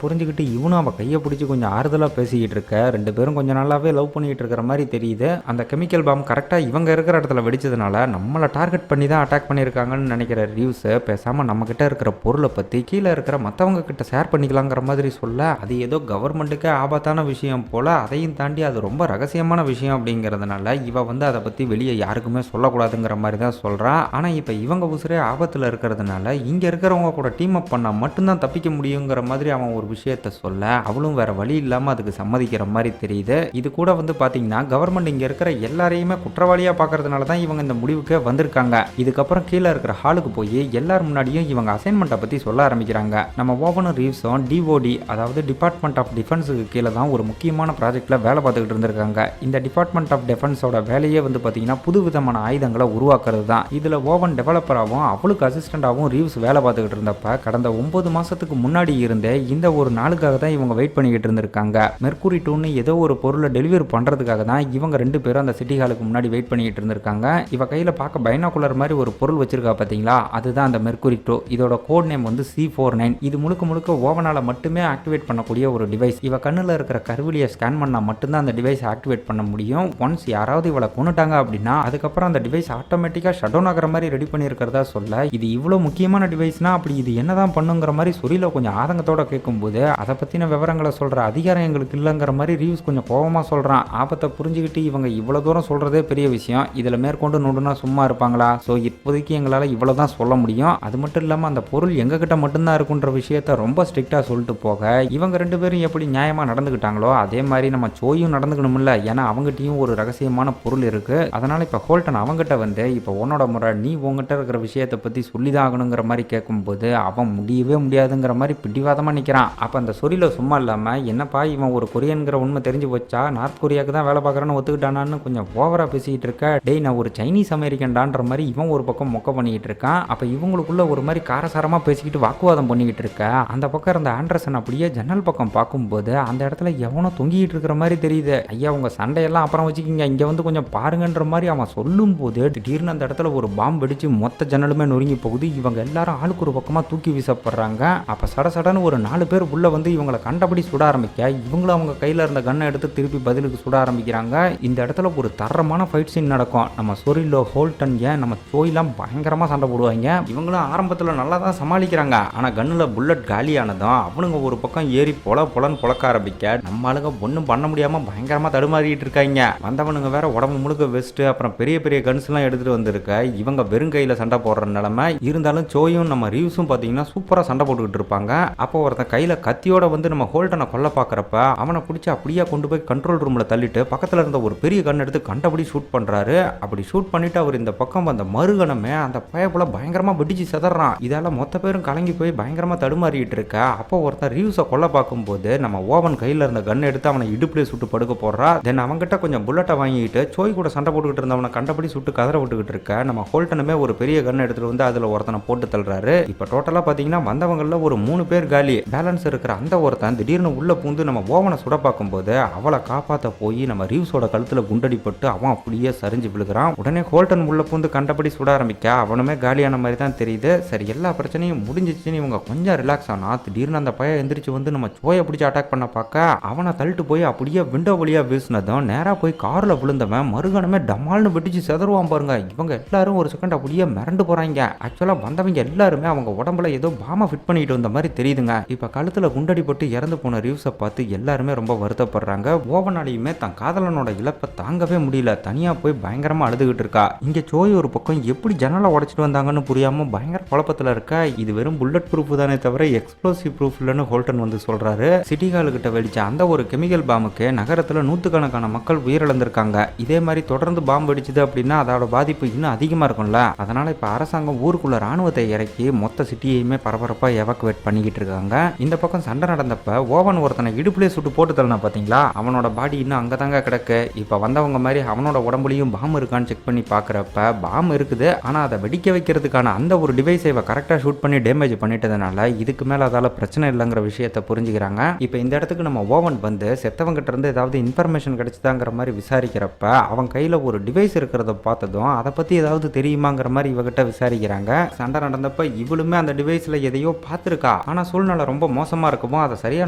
புரிஞ்சுக்கிட்டு இவனும் அவன் கையை பிடிச்சி கொஞ்சம் ஆறுதலா பேசிக்கிட்டு இருக்க. 2 பேரும் கொஞ்சம் நல்லாவே லவ் பண்ணிட்டு இருக்கிற மாதிரி தெரியுது. அந்த கெமிக்கல் பாம் கரெக்டா இவங்க இருக்கிற இடத்துல வெடிச்சதுனால நம்மளை டார்கெட் பண்ணி தான் அட்டாக் பண்ணியிருக்காங்கன்னு நினைக்கிற ரீவ்ஸ் பேசாம நம்ம கிட்ட இருக்கிற பொருளை பத்தி கீழே இருக்கிற மற்றவங்க கிட்ட ஷேர் பண்ணிக்கலாங்கிற மாதிரி சொல்ல அது ஏதோ கவர்மெண்ட்டுக்கே ஆபத்தான விஷயம் போல, அதையும் தாண்டி அது ரொம்ப ரகசியமான விஷயம் அப்படிங்கிறதுனால இவ வந்து அதை பத்தி வெளியே யாருக்குமே சொல்லக்கூடாதுங்கிற மாதிரி தான் சொல்றா. ஆனா இப்ப இவங்க உசுரே ஆபத்துல இருக்கிறதுனால இங்க இருக்கிறவங்க கூட டீம் அப் பண்ணா மட்டும்தான் தப்பிக்க முடியுங்கிற மாதிரி அவன் ஒரு விஷயத்த சொல்ல அவளும் வேற வழி இல்லாம அதுக்கு சம்மதிக்கிற மாதிரி தெரியுது. இது கூட வந்து பாத்தீங்கன்னா கவர்மெண்ட் இங்க இருக்கிற எல்லாரையுமே குற்றவாளியா பாக்குறதுனால தான் இவங்க இந்த முடிவுக்கு வந்திருக்காங்க. இதுக்கப்புறம் கீழே இருக்கிற ஹாலுக்கு போய் எல்லார் முன்னாடியும் இவங்க அசைன்மெண்ட்டை பத்தி சொல்ல ஆரம்பிக்கிறாங்க. நம்ம ஓவனும் ரீவ்ஸும் டிஓடி அதாவது டிபார்ட்மெண்ட் ஆஃப் டிஃபென்ஸுக்கு கீழே தான் ஒரு முக்கியமான ப்ராஜெக்ட்ல வேலை பார்த்துக்கிட்டு இருந்திருக்காங்க. இந்த டிபார்ட்மெண்ட் ஆஃப் டிஃபென்ஸோட வேலையே வந்து பாத்தீங்கன்னா புது விதமான ஆயுதங்களை உருவாக்குறது தான். இதுல ஓவன் டெவலப்பராகவும் அவளுக்கு அசிஸ்டண்டாகவும் ரீவ்ஸ் வேலை பார்த்துக்கிட்டு இருந்தப்ப கடந்த 9 மாசத்துக்கு முன்னாடி இருந்தே இந்த ஒரு நாளுக்காக தான் இவங்க வெயிட் பண்ணிக்கிட்டு இருந்திருக்காங்க. மெர்க்குரி 2ன்னு ஏதோ ஒரு பொருளை டெலிவரி பண்றதுக்காக தான் இவங்க 2 பேரும் அந்த சிட்டி ஹாலுக்கு முன்னாடி வெயிட் பண்ணிக்கிட்டு இருந்திருக்காங்க. இவ கையில பார்க்க பைனாகுலர் மாதிரி ஒரு பொருள் வச்சிருக்கா பாத்தீங்களா, அதுதான் அந்த மெர்க்குரி 2. இதோட கோட் நேம் வந்து C49. இது முழுக்க முழுக்க ஓவனால மட்டுமே ஆக்டிவேட் பண்ணக்கூடிய ஒரு டிவைஸ். இவ கண்ணுல இருக்கிற கருவிலியை ஸ்கேன் பண்ணா மட்டும்தான் அந்த டிவைஸ் ஆக்டிவேட் பண்ண முடியும். ஒன்ஸ் யாராவது இவளை கொண்டுட்டாங்க அப்படின்னா அதுக்கப்புறம் அந்த டிவைஸ் ஆட்டோமேட்டிக்கா ஷட் டவுன் ஆகிற மாதிரி ரெடி பண்ணியிருக்கிறதா சொல்ல இது இவ்வளவு முக்கியமான டிவைஸ்னா அப்படி இது என்னதான் பண்ணுங்கிற மாதிரி சொரியில கொஞ்சம் ஆதங்கத்தோட கேட்கும்போது அதை பத்தின விவரங்களை சொல்ற அதிகாரம் எங்களுக்கு இல்லைங்கிற மாதிரி ரீவ்ஸ் கொஞ்சம் கோபமா சொல்றான். ஆபத்தை புரிஞ்சுக்கிட்டு இவங்க இவ்வளவு தூரம் சொல்றதே பெரிய விஷயம். இதுல மேற்கொண்டு நோண்டுனா சும்மா இருப்பாங்களா? ஸோ இப்போதைக்கு எங்களால இவ்வளவுதான் சொல்ல முடியும். அது மட்டும் இல்லாம அந்த பொருள் எங்க கிட்ட மட்டும்தான் இருக்குன்ற விஷயத்த ரொம்ப ஸ்ட்ரிக்டா சொல்லிட்டு போக இவங்க 2 பேரும் எப்படி நியாயமா நடந்துக்கிட்டாங்களோ அதே மாதிரி நம்ம சோயும் நடந்துக்கணும்ல. ஏன்னா அவங்ககிட்டயும் ஒரு ரகசியமான பொருள் இருக்கு. அதனால இப்ப ஹோல்டன் அவங்ககிட்ட வந்து இப்ப உன்னோட முறை நீ உங்ககிட்ட இருக்கிற விஷயத்தை பத்தி சொல்லிதான் ஆகணுங்கிற மாதிரி கேட்கும்போது அவன் முடியவே முடியாதுங்கிற மாதிரி பிடிவாதமா நிக்கிறான். அப்ப அந்த சொரியில சும்மா இல்லாம என்னப்பா இவன் ஒரு கொரியன்கிற உண்மை தெரிஞ்சு வச்சா நார்த் கொரியாவுக்கு தான் வேலை பார்க்கறன்னு ஒத்துக்கிட்டானான்னு கொஞ்சம் ஓவரா பேசிக்கிட்டு இருக்க. டேய் நான் ஒரு சைனீஸ் அமெரிக்கன்டான்ற மாதிரி இவன் ஒரு பக்கம் மொக்க பண்ணிக்கிட்டு இருக்கான். அப்ப இவங்களுக்குள்ள ஒரு மாதிரி காரசாரமா பேசிக்கிட்டு வாக்குவாதம் பண்ணிக்கிட்டு இருக்க. அந்த பக்கம் இருந்த ஆண்டர்சன் அப்படியே ஜன்னல் பக்கம் பார்க்கும்போது அந்த இடத்துல எவனோ தொங்கிட்டு இருக்கிற மாதிரி தெரியுது. ஐயா உங்க சண்டையெல்லாம் அப்புறம் வச்சுக்கிங்க, இங்க வந்து கொஞ்சம் பாருங்கன்ற மாதிரி அவன் சொல்லும் போது திடீர்னு அந்த இடத்துல ஒரு பாம்பு வெடிச்சு மொத்த ஜன்னலுமே நொறுங்கி போகுது. இவங்க எல்லாரும் ஆளுக்கு ஒரு பக்கமா தூக்கி வீசப்படுறாங்க. அப்ப சடசடன்னு ஒரு 4 பேர் உள்ள வந்து இவங்களை கண்டபடி சுட ஆரம்பிக்க இவங்களும் அவங்க கையில இருந்த கண்ணை எடுத்து திருப்பி பதிலுக்கு சுட ஆரம்பிக்கிறாங்க. இந்த இடத்துல ஒரு தரமான ஃபைட் சீன் நடக்கும். நம்ம சொரிலோ ஹோல்டன் ஏன் நம்ம சோயெல்லாம் பயங்கரமா சண்டை போடுவாங்க. இவங்களும் ஆரம்பத்துல நல்லா தான் சமாளிக்கிறாங்க. ஆனா கண்ணுல புல்லட் காலியானதும் அவனுங்க ஒரு பக்கம் ஏறி பொலன்னு பொழக்க ஆரம்பிக்க நம்ம ஆளுங்க ஒன்றும் பண்ண முடியாம பயங்கரமா தடுமாறிட்டு இருக்காங்க. வந்தவனுங்க வேற உடம்பு முழுக்க வெஸ்ட் அப்புறம் பெரிய பெரிய கன்ஸ் எல்லாம் எடுத்துட்டு வந்திருக்க. இவங்க வெறும் கையில சண்டை போடுற நிலைமை இருந்தாலும் சோயும் நம்ம ரீவ்ஸும் பாத்தீங்கன்னா சூப்பரா சண்டை போட்டுக்கிட்டு இருப்பாங்க. அப்போ ஒருத்தன் கையில கத்தியோட வந்து நம்ம ஹோல்டனை கொல்ல பாக்குறப்ப அவனை பிடிச்சி அப்படியே கொண்டு போய் கண்ட்ரோல் ரூம்ல தள்ளிட்டு பக்கத்துல இருந்த ஒரு பெரிய கன் எடுத்து கண்டபடி ஷூட் பண்றாரு. அப்படி ஷூட் பண்ணிட்டு அவர் இந்த பக்கம் வந்த மறுகணமே அந்த பயப்புல பயங்கரமா வெடிச்சு செதறான். இதால மொத்த பேரும் கலங்கி போய் பயங்கரமா தடுமாறிட்டு இருக்க. அப்போ ஒருத்தன் ரீவ்ஸை கொல்ல பார்க்கும்போது நம்ம ஓவன் கையில இருந்த கன் எடுத்து அவனை இடுப்புல சுட்டு படுக்க போடுறா. தென் அவன்கிட்ட கொஞ்சம் புல்லட்டை வாங்கிட்டு சோய் கூட சண்டை போட்டுக்கிட்டு இருந்தவனை கண்டபடி சுட்டு கதற விட்டுக்கிட்டு இருக்க. நம்ம ஹோல்டனுமே ஒரு பெரிய கன் எடுத்துட்டு வந்து அதுல ஒருத்தனை போட்டு தள்ளுறாரு. இப்ப டோட்டலா பாத்தீங்கன்னா வந்தவங்கள ஒரு 3 பேர் காலி. பேலன்ஸ் இருக்கிற அந்த ஒருத்தன் திடீர்னு உள்ள பூந்து நம்ம ஓவனை சுட பார்க்கும்போது அவளை காப்பாத்த போய் நம்ம ரீவ்ஸோட கழுத்துல குண்டடிப்பட்டு அவன் அப்படியே சரிஞ்சு விழுகிறான். உடனே ஹோல்டன் உள்ள பூந்து கண்டபடி சுட ஆரம்பிக்க அவனுமே காலியான மாதிரி தான் தெரியுது. சரி எல்லா பிரச்சனையும் முடிஞ்சிச்சுன்னு இவங்க கொஞ்சம் ரிலாக்ஸ் ஆனா திடீர்னு அந்த பையன் எந்திரிச்சு வந்து நம்ம சோயை பிடிச்சி அட்டாக் பண்ண பார்க்க அவனை தள்ளிட்டு போய் அப்படியே விண்டோ வழியா வீசினதும் நேரா போய் கார்ல விழுந்தவன் மறுகணமே டமால்னு வெட்டிச்சு செதறுவான் பாருங்க. இவங்க எல்லாரும் ஒரு செகண்ட் அப்படியே மிரண்டு போறாங்க. ஆக்சுவலா வந்தவங்க எல்லாருமே அவங்க உடம்புல ஏதோ பாம பாம்பை ஃபிட் பண்ணிட்டு வந்த மாதிரி தெரியுதுங்க. இப்ப கழுத்துல குண்டடி போட்டு இறந்து போன ரிவ்ஸை பார்த்து எல்லாருமே ரொம்ப வருத்தப்படுறாங்க. ஓவனாலையுமே தன் காதலனோட இழப்பை தாங்கவே முடியல, தனியா போய் பயங்கரமா அழுதுகிட்டு இருக்கா. இங்க சோய் ஒரு பக்கம் எப்படி ஜன்னலை உடைச்சிட்டு வந்தாங்கன்னு புரியாம பயங்கர குழப்பத்துல இருக்கா. இது வெறும் புல்லட் ப்ரூஃப் தானே தவிர எக்ஸ்ப்ளோசிவ் ப்ரூஃப் இல்லைன்னு ஹோல்டன் வந்து சொல்றாரு. சிட்டி ஹால் கிட்ட வெடிச்ச அந்த ஒரு கெமிக்கல் பாம்புக்கு நகரத்துல நூத்துக்கணக்கான மக்கள் உயிரிழந்திருக்காங்க. இதே மாதிரி தொடர்ந்து பாம்பு வெடிச்சது அப்படின்னா அதோட பாதிப்பு இன்னும் அதிகமா இருக்கும்ல. அதனால இப்ப அரசாங்கம் ஊருக்குள்ள ராணுவத்தை இறக்கி மொத்த சிட்டியையுமே பரபரப்பா எவாக்குவேட் பண்ணிக்கிட்டு இருக்காங்க. இந்த பக்கம் சண்டை நடந்தப்ப ஓவன் ஒருத்தனை இடுப்புலேயே சுட்டு போட்டு தள்ளனா பாத்தீங்களா, அவனோட பாடி இன்னும் அங்கதாங்க கிடக்கு. இப்ப வந்தவங்க மாதிரி அவனோட உடம்புலையும் பாம்பு இருக்கான்னு செக் பண்ணி பாக்குறப்ப பாம்பு இருக்குது, ஆனா அதை வெடிக்க வைக்கிறதுக்கான அந்த ஒரு டிவைஸை இவ கரெக்டா ஷூட் பண்ணி டேமேஜ் பண்ணிட்டதுனால இதுக்கு மேல அதால பிரச்சனை இல்லைங்கிற விஷயத்தை புரிஞ்சுக்கிறாங்க. இப்ப இந்த இடத்துக்கு நம்ம ஓவன் வந்து செத்தவங்க கிட்ட இருந்து ஏதாவது இன்ஃபர்மேஷன் கிடைச்சதாங்கிற மாதிரி விசாரிக்கிறப்ப அவன் கையில ஒரு டிவைஸ் இருக்கிறத பார்த்ததும் அதை பத்தி ஏதாவது தெரியுமாங்கிற மாதிரி இவகிட்ட விசாரிக்கிறாங்க. சண்டை நடந்தப்ப இவளுமே அந்த டிவைஸ்ல எதையோ பார்த்துருக்கா, ஆனா சூழ்நிலை ரொம்ப மோசமா இருக்குமோ அதை சரியா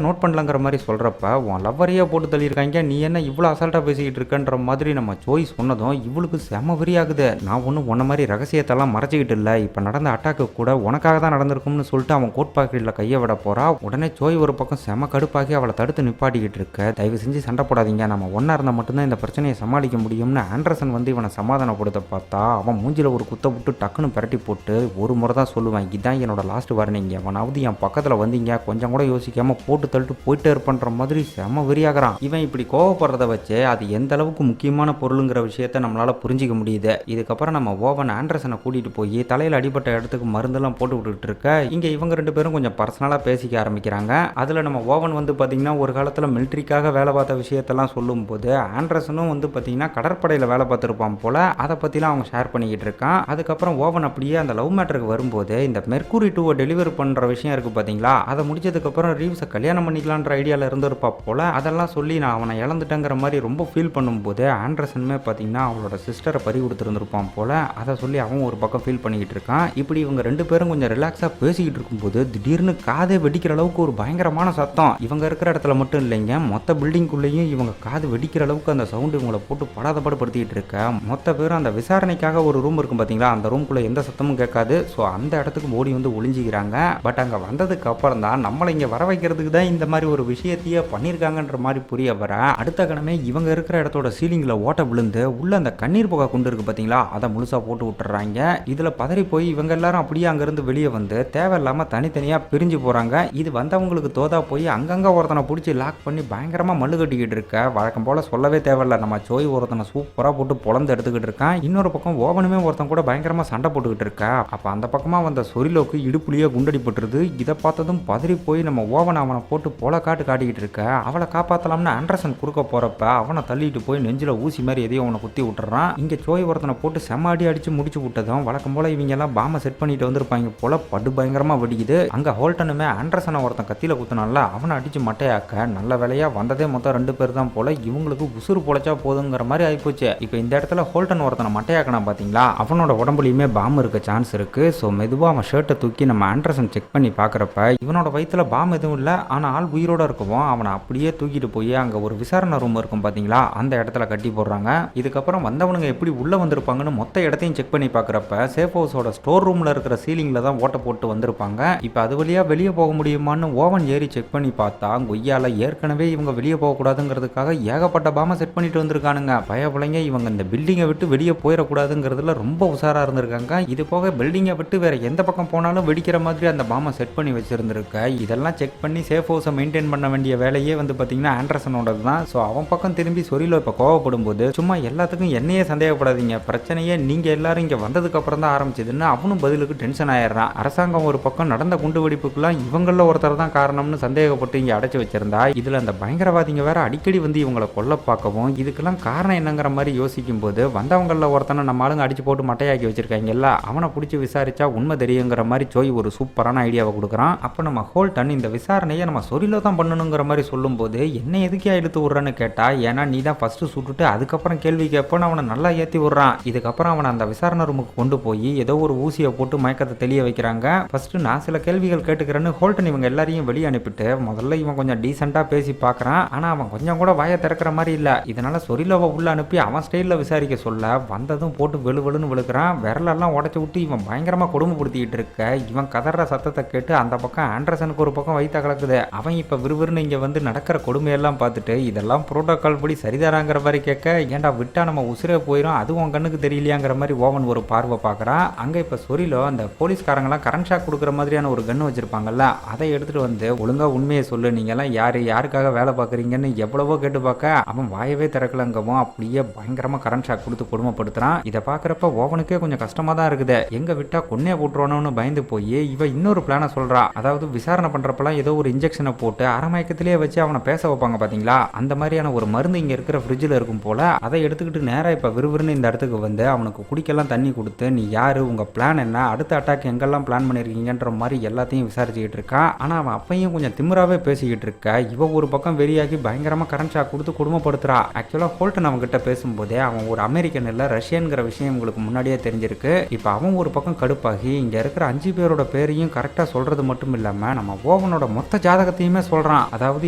நோட் பண்ணலங்கிற மாதிரி சொல்றப்ப உன் லவ்வரையே போட்டு தள்ளியிருக்காங்க, நீ என்ன இவ்வளவு அசால்ட்டா பேசிக்கிட்டு இருக்கன்ற மாதிரி நம்ம சோய் சொன்னதும் இவளுக்கு செம வெறியாகுது. நான் ஒன்றும் உன்ன மாதிரி ரகசியத்தெல்லாம் மறைச்சிக்கிட்டு இல்லை, இப்போ நடந்த அட்டாக்கு கூட உனக்காக தான் நடந்திருக்கும்னு சொல்லிட்டு அவன் கோட் பாக்கெட்டில் கையை விட போறா. உடனே சோய் ஒரு பக்கம் செம கடுப்பாக்கி அவளை தடுத்து நிப்பாட்டிக்கிட்டு இருக்க. தயவு செஞ்சு சண்டை போடாதீங்க, நம்ம ஒன்னா இருந்தால் மட்டும்தான் இந்த பிரச்சனையை சமாளிக்க முடியும்னு ஆண்டர்சன் வந்து இவனை சமாதானப்படுத்த பார்த்தா அவன் மூஞ்சில ஒரு குத்த விட்டு டக்குன்னு பரட்டி போட்டு ஒரு முறை தான் சொல்லுவேன், இதான் என்னோட லாஸ்ட் வார்னிங், அவனாவது என் பக்கத்தில் வந்தீங்க கொஞ்சம் கூட யோசிக்காம போட்டு தள்ளிட்டு போயிட்டே இருப்பன்ற மாதிரி செம வெறியாகிறான். இவன் இப்படி கோவப்படுறத வச்சு அது எந்த அளவுக்கு முக்கியமான பொருளுங்கிற விஷயத்த நம்மளால புரிஞ்சிக்க முடியுது. இதுக்கப்புறம் நம்ம ஓவன் ஆண்டர்சனை கூட்டிட்டு போய் தலையில் அடிபட்ட இடத்துக்கு மருந்தெல்லாம் போட்டு விட்டுட்டு இருக்க. இங்க இவங்க ரெண்டு பேரும் கொஞ்சம் பர்சனலா பேசிக்க ஆரம்பிக்கிறாங்க. அதுல நம்ம ஓவன் வந்து பாத்தீங்கன்னா ஒரு காலத்துல மிலிட்ரிக்காக வேலை பார்த்த விஷயத்தெல்லாம் சொல்லும் போது ஆண்டர்சனும் வந்து பாத்தீங்கன்னா கடற்படையில வேலை பார்த்திருப்பான் போல, அதை பத்திலாம் அவங்க ஷேர் பண்ணிக்கிட்டு இருக்கான். அதுக்கப்புறம் ஓவன் அப்படியே அந்த லவ் மேட்டருக்கு வரும்போது இந்த மெர்க்குரி 2 டெலிவரி பண்ற விஷயம் இருக்கு பாத்தீங்களா, அதை முடிச்சதுக்கு அப்புறம் ரீவ்ஸை கல்யாணம் பண்ணிக்கலான்ற ஐடியால இருந்திருப்பா போல, அதெல்லாம் சொல்லி நான் அவனை இழந்துட்டேங்கிற மாதிரி ரொம்ப ஃபீல் பண்ணும்போது ஆண்டர்சனுமே பாத்தீங்கன்னா அவளோட சிஸ்டரை பறி கொடுத்துருந்துருப்பான் போல, அதை சொல்லி அவன் ஒரு பக்கம் ஃபீல் பண்ணிக்கிட்டு இருக்கான். இப்படி இவங்க ரெண்டு பேரும் கொஞ்சம் ரிலாக்ஸா பேசிக்கிட்டு இருக்கும்போது திடீர்னு காதே வெடிக்கிற அளவுக்கு ஒரு பயங்கரமான சத்தம் இவங்க இருக்கிற இடத்துல மட்டும் இல்லைங்க, மொத்த பில்டிங்குள்ளேயும் இவங்க காது வெடிக்கிற அளவுக்கு அந்த சவுண்டு இவங்களை போட்டு படாதபடுத்திக்கிட்டு இருக்க. மொத்த பேரும் அந்த விசாரணைக்காக ஒரு ரூம் இருக்கும் பாத்தீங்களா, அந்த ரூம்குள்ள எந்த சத்தமும் கேட்காது. ஸோ அந்த இடத்துக்கு ஓடி வந்து ஒளிஞ்சிக்கிறாங்க. பட் அங்கே வந்ததுக்கு அப்புறம் தான் நம்மளை இங்கே வர வைக்கிறதுக்கு தான் இந்த மாதிரி ஒரு விஷயத்தையே பண்ணியிருக்காங்கன்ற மாதிரி புரிய வர அடுத்த கணமே இவங்க இருக்கிற இடத்தோட சீலிங்கில் ஓட்ட விழுந்து உள்ள அந்த கண்ணீர் புகை கொண்டு இருக்கு பார்த்தீங்களா, அதை முழுசாக போட்டு விட்டுறாங்க. இதில் பதறி போய் இவங்க எல்லாரும் அப்படியே அங்கேருந்து வெளியே வந்து தேவையில்லாமல் தனித்தனியாக பிரிஞ்சு போகிறாங்க. இது வந்தவங்களுக்கு தோதா போய் அங்கங்கே ஒருத்தனை பிடிச்சி லாக் பண்ணி பயங்கரமாக மல்லு கட்டிக்கிட்டு இருக்க. வழக்கம் போல் சொல்லவே தேவையில்ல, நம்ம சோய் ஒருத்தனை சூப்பராக போட்டு பொழந்து எடுத்துக்கிட்டு இருக்கான். இன்னொரு பக்கம் ஓவனுமே ஒருத்தன் கூட பயங்கரமாக சண்டை போட்டுக்கிட்டு இருக்கா. அப்போ அந்த பக்கமாக வந்த சொரிலோக்கு இடுப்புலியே குண்டடி பட்டுருது. இதை பார்த்ததும் பதறி போய் நம்ம ஓவன் அவனை போட்டு போல காட்டிக்கிட்டு இருக்க. அவளை காப்பாற்றலாம்னு ஆண்டர்சன் குறுக்க போறப்ப அவனை தள்ளிட்டு போய் நெஞ்சில ஊசி மாதிரி எதையும் அவனை குத்தி விட்டுறான். இங்க சோய் ஒருத்தனை போட்டு செம்ம அடிச்சு முடிச்சு விட்டதும் வழக்கம் போல இவங்க எல்லாம் பாம்பை செட் பண்ணிட்டு வந்திருப்பாங்க போல, படு பயங்கரமா வெடிக்குது. அங்க ஹோல்டனுமே ஆண்டர்சனை ஒருத்தன் கத்தியில குத்தினால அவனை அடிச்சு மட்டையாக்க. நல்ல வேலையா வந்ததே மொத்தம் 2 பேர் தான் போல, இவங்களுக்கு உசுறு பொழைச்சா போதுங்கிற மாதிரி ஆயிப்போச்சு. இப்போ இந்த இடத்துல ஹோல்டன் ஒருத்தனை மட்டையாக்கனா பாத்தீங்களா, அவனோட உடம்புலையுமே பாம்பு இருக்க சான்ஸ் இருக்கு. ஸோ மெதுவா அவன் ஷர்ட்டை தூக்கி நம்ம ஆண்டர்சன் செக் பண்ணி பாக்குறப்ப இவனோட வயிற்றுல பாம்பு எதுவும் இல்லை, ஆனா ஆள் உயிரோட இருக்கவும் அவனை அப்படியே தூக்கிட்டு போய் அங்க ஒரு விசாரணை ரூம் இருக்கும் பாத்தீங்களா, அந்த இடத்துல கட்டி போடுறாங்க. இதுக்கப்புறம் வந்தவனுங்க எப்படி உள்ள வந்திருப்பாங்கன்னு மொத்த இடத்தையும் செக் பண்ணி பாக்குறப்ப சேஃப் ஹவுஸோட ஸ்டோர் ரூம்ல இருக்கிற சீலிங்ல தான் ஓட்ட போட்டு வந்திருப்பாங்க. இப்போ அது வழியா வெளியே போக முடியுமான்னு ஓவன் ஏறி செக் பண்ணி பார்த்தா கொய்யால ஏற்கனவே இவங்க வெளியே போக கூடாதுங்கிறதுக்காக ஏகப்பட்ட பாம்பை செட் பண்ணிட்டு வந்திருக்கானுங்க. பயபுலைங்க இவங்க இந்த பில்டிங்கை விட்டு வெளியே போயிடக்கூடாதுங்கிறதுல ரொம்ப உஷாரா இருந்திருக்காங்க. இது போக பில்டிங்கை விட்டு வேற எந்த பக்கம் போனாலும் வெடிக்கிற மாதிரி அந்த பாம்பை செட் பண்ணி வச்சிருந்திருக்க. இதெல்லாம் செக் பண்ணி சேஃப் ஹவுஸை மெயின்டைன் பண்ண வேண்டிய வேலையே வந்து பார்த்தீங்கன்னா ஆண்டர்சனோடது தான். ஸோ அவன் பக்கம் திரும்பி சொரிலோ இப்போ கோவப்படும் போது சும்மா எல்லாத்துக்கும் என்னையே சந்தேகப்படாதீங்க, பிரச்சனையே நீங்க எல்லாரும் இங்கே வந்ததுக்கு அப்புறம் தான் ஆரம்பிச்சதுன்னு அவனும் பதிலுக்கு டென்ஷன் ஆயிடுறான். அரசாங்கம் ஒரு பக்கம் நடந்த குண்டு வெடிப்புக்கெல்லாம் இவங்கள ஒருத்தர் தான் காரணம்னு சந்தேகப்பட்டு இங்கே அடைச்சு வச்சிருந்தா, இதுல அந்த பயங்கரவாதிங்க வேற அடிக்கடி வந்து இவங்களை கொல்ல பார்க்கவும் இதுக்கெல்லாம் காரணம் என்னங்கிற மாதிரி யோசிக்கும் போது வந்தவங்கள ஒருத்தனை நம்ம ஆளுங்க அடிச்சு போட்டு மட்டையாக்கி வச்சிருக்காங்கல்ல, அவனை பிடிச்சி விசாரிச்சா உண்மை தெரியுங்கிற மாதிரி சோய் ஒரு சூப்பரான ஐடியாவை கொடுக்குறான். அப்போ நம்ம ஹோல்டன் இந்த விசாரணையை நம்ம சொரிலோ தான் பண்ணணுங்கிற மாதிரி சொல்லும்போது என்ன எதுக்கே இழுத்து விட்றான்னு கேட்டா, ஏன்னா நீ தான் ஃபர்ஸ்ட் சுட்டுட்டு அதுக்கப்புறம் கேள்வி கேட்போன்னு அவனை நல்லா ஏற்றி விட்றான். இதுக்கப்புறம் அவனை அந்த விசாரணை ரூமுக்கு கொண்டு போய் ஏதோ ஒரு ஊசியை போட்டு மயக்கத்தை தெளிய வைக்கிறாங்க. ஃபர்ஸ்ட் நான் சில கேள்விகள் கேட்டுக்கிறேன்னு ஹோல்டன் இவங்க எல்லாரையும் வெளியே அனுப்பிட்டு முதல்ல இவன் கொஞ்சம் டீசெண்டாக பேசி பார்க்குறான். ஆனால் அவன் கொஞ்சம் கூட வாயை திறக்கிற மாதிரி இல்லை. இதனால சொரிலோவை உள்ள அனுப்பி அவன் ஸ்டைலில் விசாரிக்க சொல்ல வந்ததும் போட்டு வெளுன்னு விழுக்கிறான். விரலெல்லாம் உடச்சி விட்டு இவன் பயங்கரமாக கொடுமைப்படுத்திக்கிட்டு இருக்க. இவன் கதற சத்தத்தை கேட்டு அந்த பக்கம் ஆண்டர்சனுக்கு ஒரு பக்கம் வைத்த கலக்குது. அவன் இப்போ விறுவிறுன்னு இங்கே வந்து நடக்கிற கொடுமையெல்லாம் பார்த்துட்டு இதெல்லாம் புரோட்டோகால் படி சரிதாராங்கிற மாதிரி கேட்க, ஏன்டா விட்டா நம்ம உசிரே போயிடும், அதுவும் உன் கண்ணுக்கு தெரியலையாங்கிற மாதிரி ஓவன் ஒரு பார்வை பார்க்குறான். அங்கே இப்போ சொரிலோ அந்த போலீஸ்காரங்களாம் கரண்ட் ஷாக் கொடுக்குற மாதிரியான ஒரு கன்று வச்சிருப்பாங்கல்ல, அதை எடுத்துகிட்டு வந்து ஒழுங்கா உண்மையை சொல்லு, நீங்கள்லாம் யாருக்காக வேலை பார்க்குறீங்கன்னு எவ்வளவோ கேட்டு பார்க்க அவன் வாயவே திறக்கலங்கவும் அப்படியே பயங்கரமாக கரண்ட் ஷாக் கொடுத்து கொடுமைப்படுத்துறான். இதை பார்க்குறப்ப ஓவனுக்கே கொஞ்சம் கஷ்டமாக தான் இருக்குது. எங்கே விட்டா கொன்னே போட்டுருவானோன்னு பயந்து போய் இவ இன்னொரு பிளானை சொல்றா. அதாவது விசாரணை பண்றப்பெல்லாம் ஏதோ ஒரு இன்ஜெக்ஷனை போட்டு அரமயக்கத்திலேயே வச்சு அவனை பேச வைப்பாங்க பாத்தீங்களா, அந்த மாதிரியான ஒரு மருந்து இங்க இருக்கிற ஃப்ரிட்ஜில் இருக்கும் போல. அதை எடுத்துக்கிட்டு நேராக இப்போ விறுவிறுன்னு இந்த இடத்துக்கு வந்து அவனுக்கு குடிக்கெல்லாம் தண்ணி கொடுத்து, நீ யாரு, உங்க பிளான் என்ன, அடுத்த அட்டாக் எங்கெல்லாம் பிளான் பண்ணிருக்கீங்கன்ற மாதிரி எல்லாத்தையும் விசாரிச்சுக்கிட்டு இருக்கான். ஆனா அவன் அப்பையும் கொஞ்சம் திமிராவே பேசிக்கிட்டு இருக்க, இவ ஒரு பக்கம் வெறியாகி பயங்கரமா கரண்ட் ஷாக் கொடுத்து குடும்பப்படுத்துறா. ஆக்சுவலா ஹோல்டன் அவங்க கிட்ட பேசும்போதே அவன் ஒரு அமெரிக்கன் இல்ல ரஷ்யன்கிற விஷயம் உங்களுக்கு முன்னாடியே தெரிஞ்சிருக்கு. இப்போ அவன் ஒரு பக்கம் கடுப்பாகி இங்க இருக்கிற 5 பேரோட பேரையும் கரெக்டா சொல்றது மட்டும் இல்லாம நம்ம ஓவனோட மொத்த ஜாதகத்தையுமே சொல்றான். அதாவது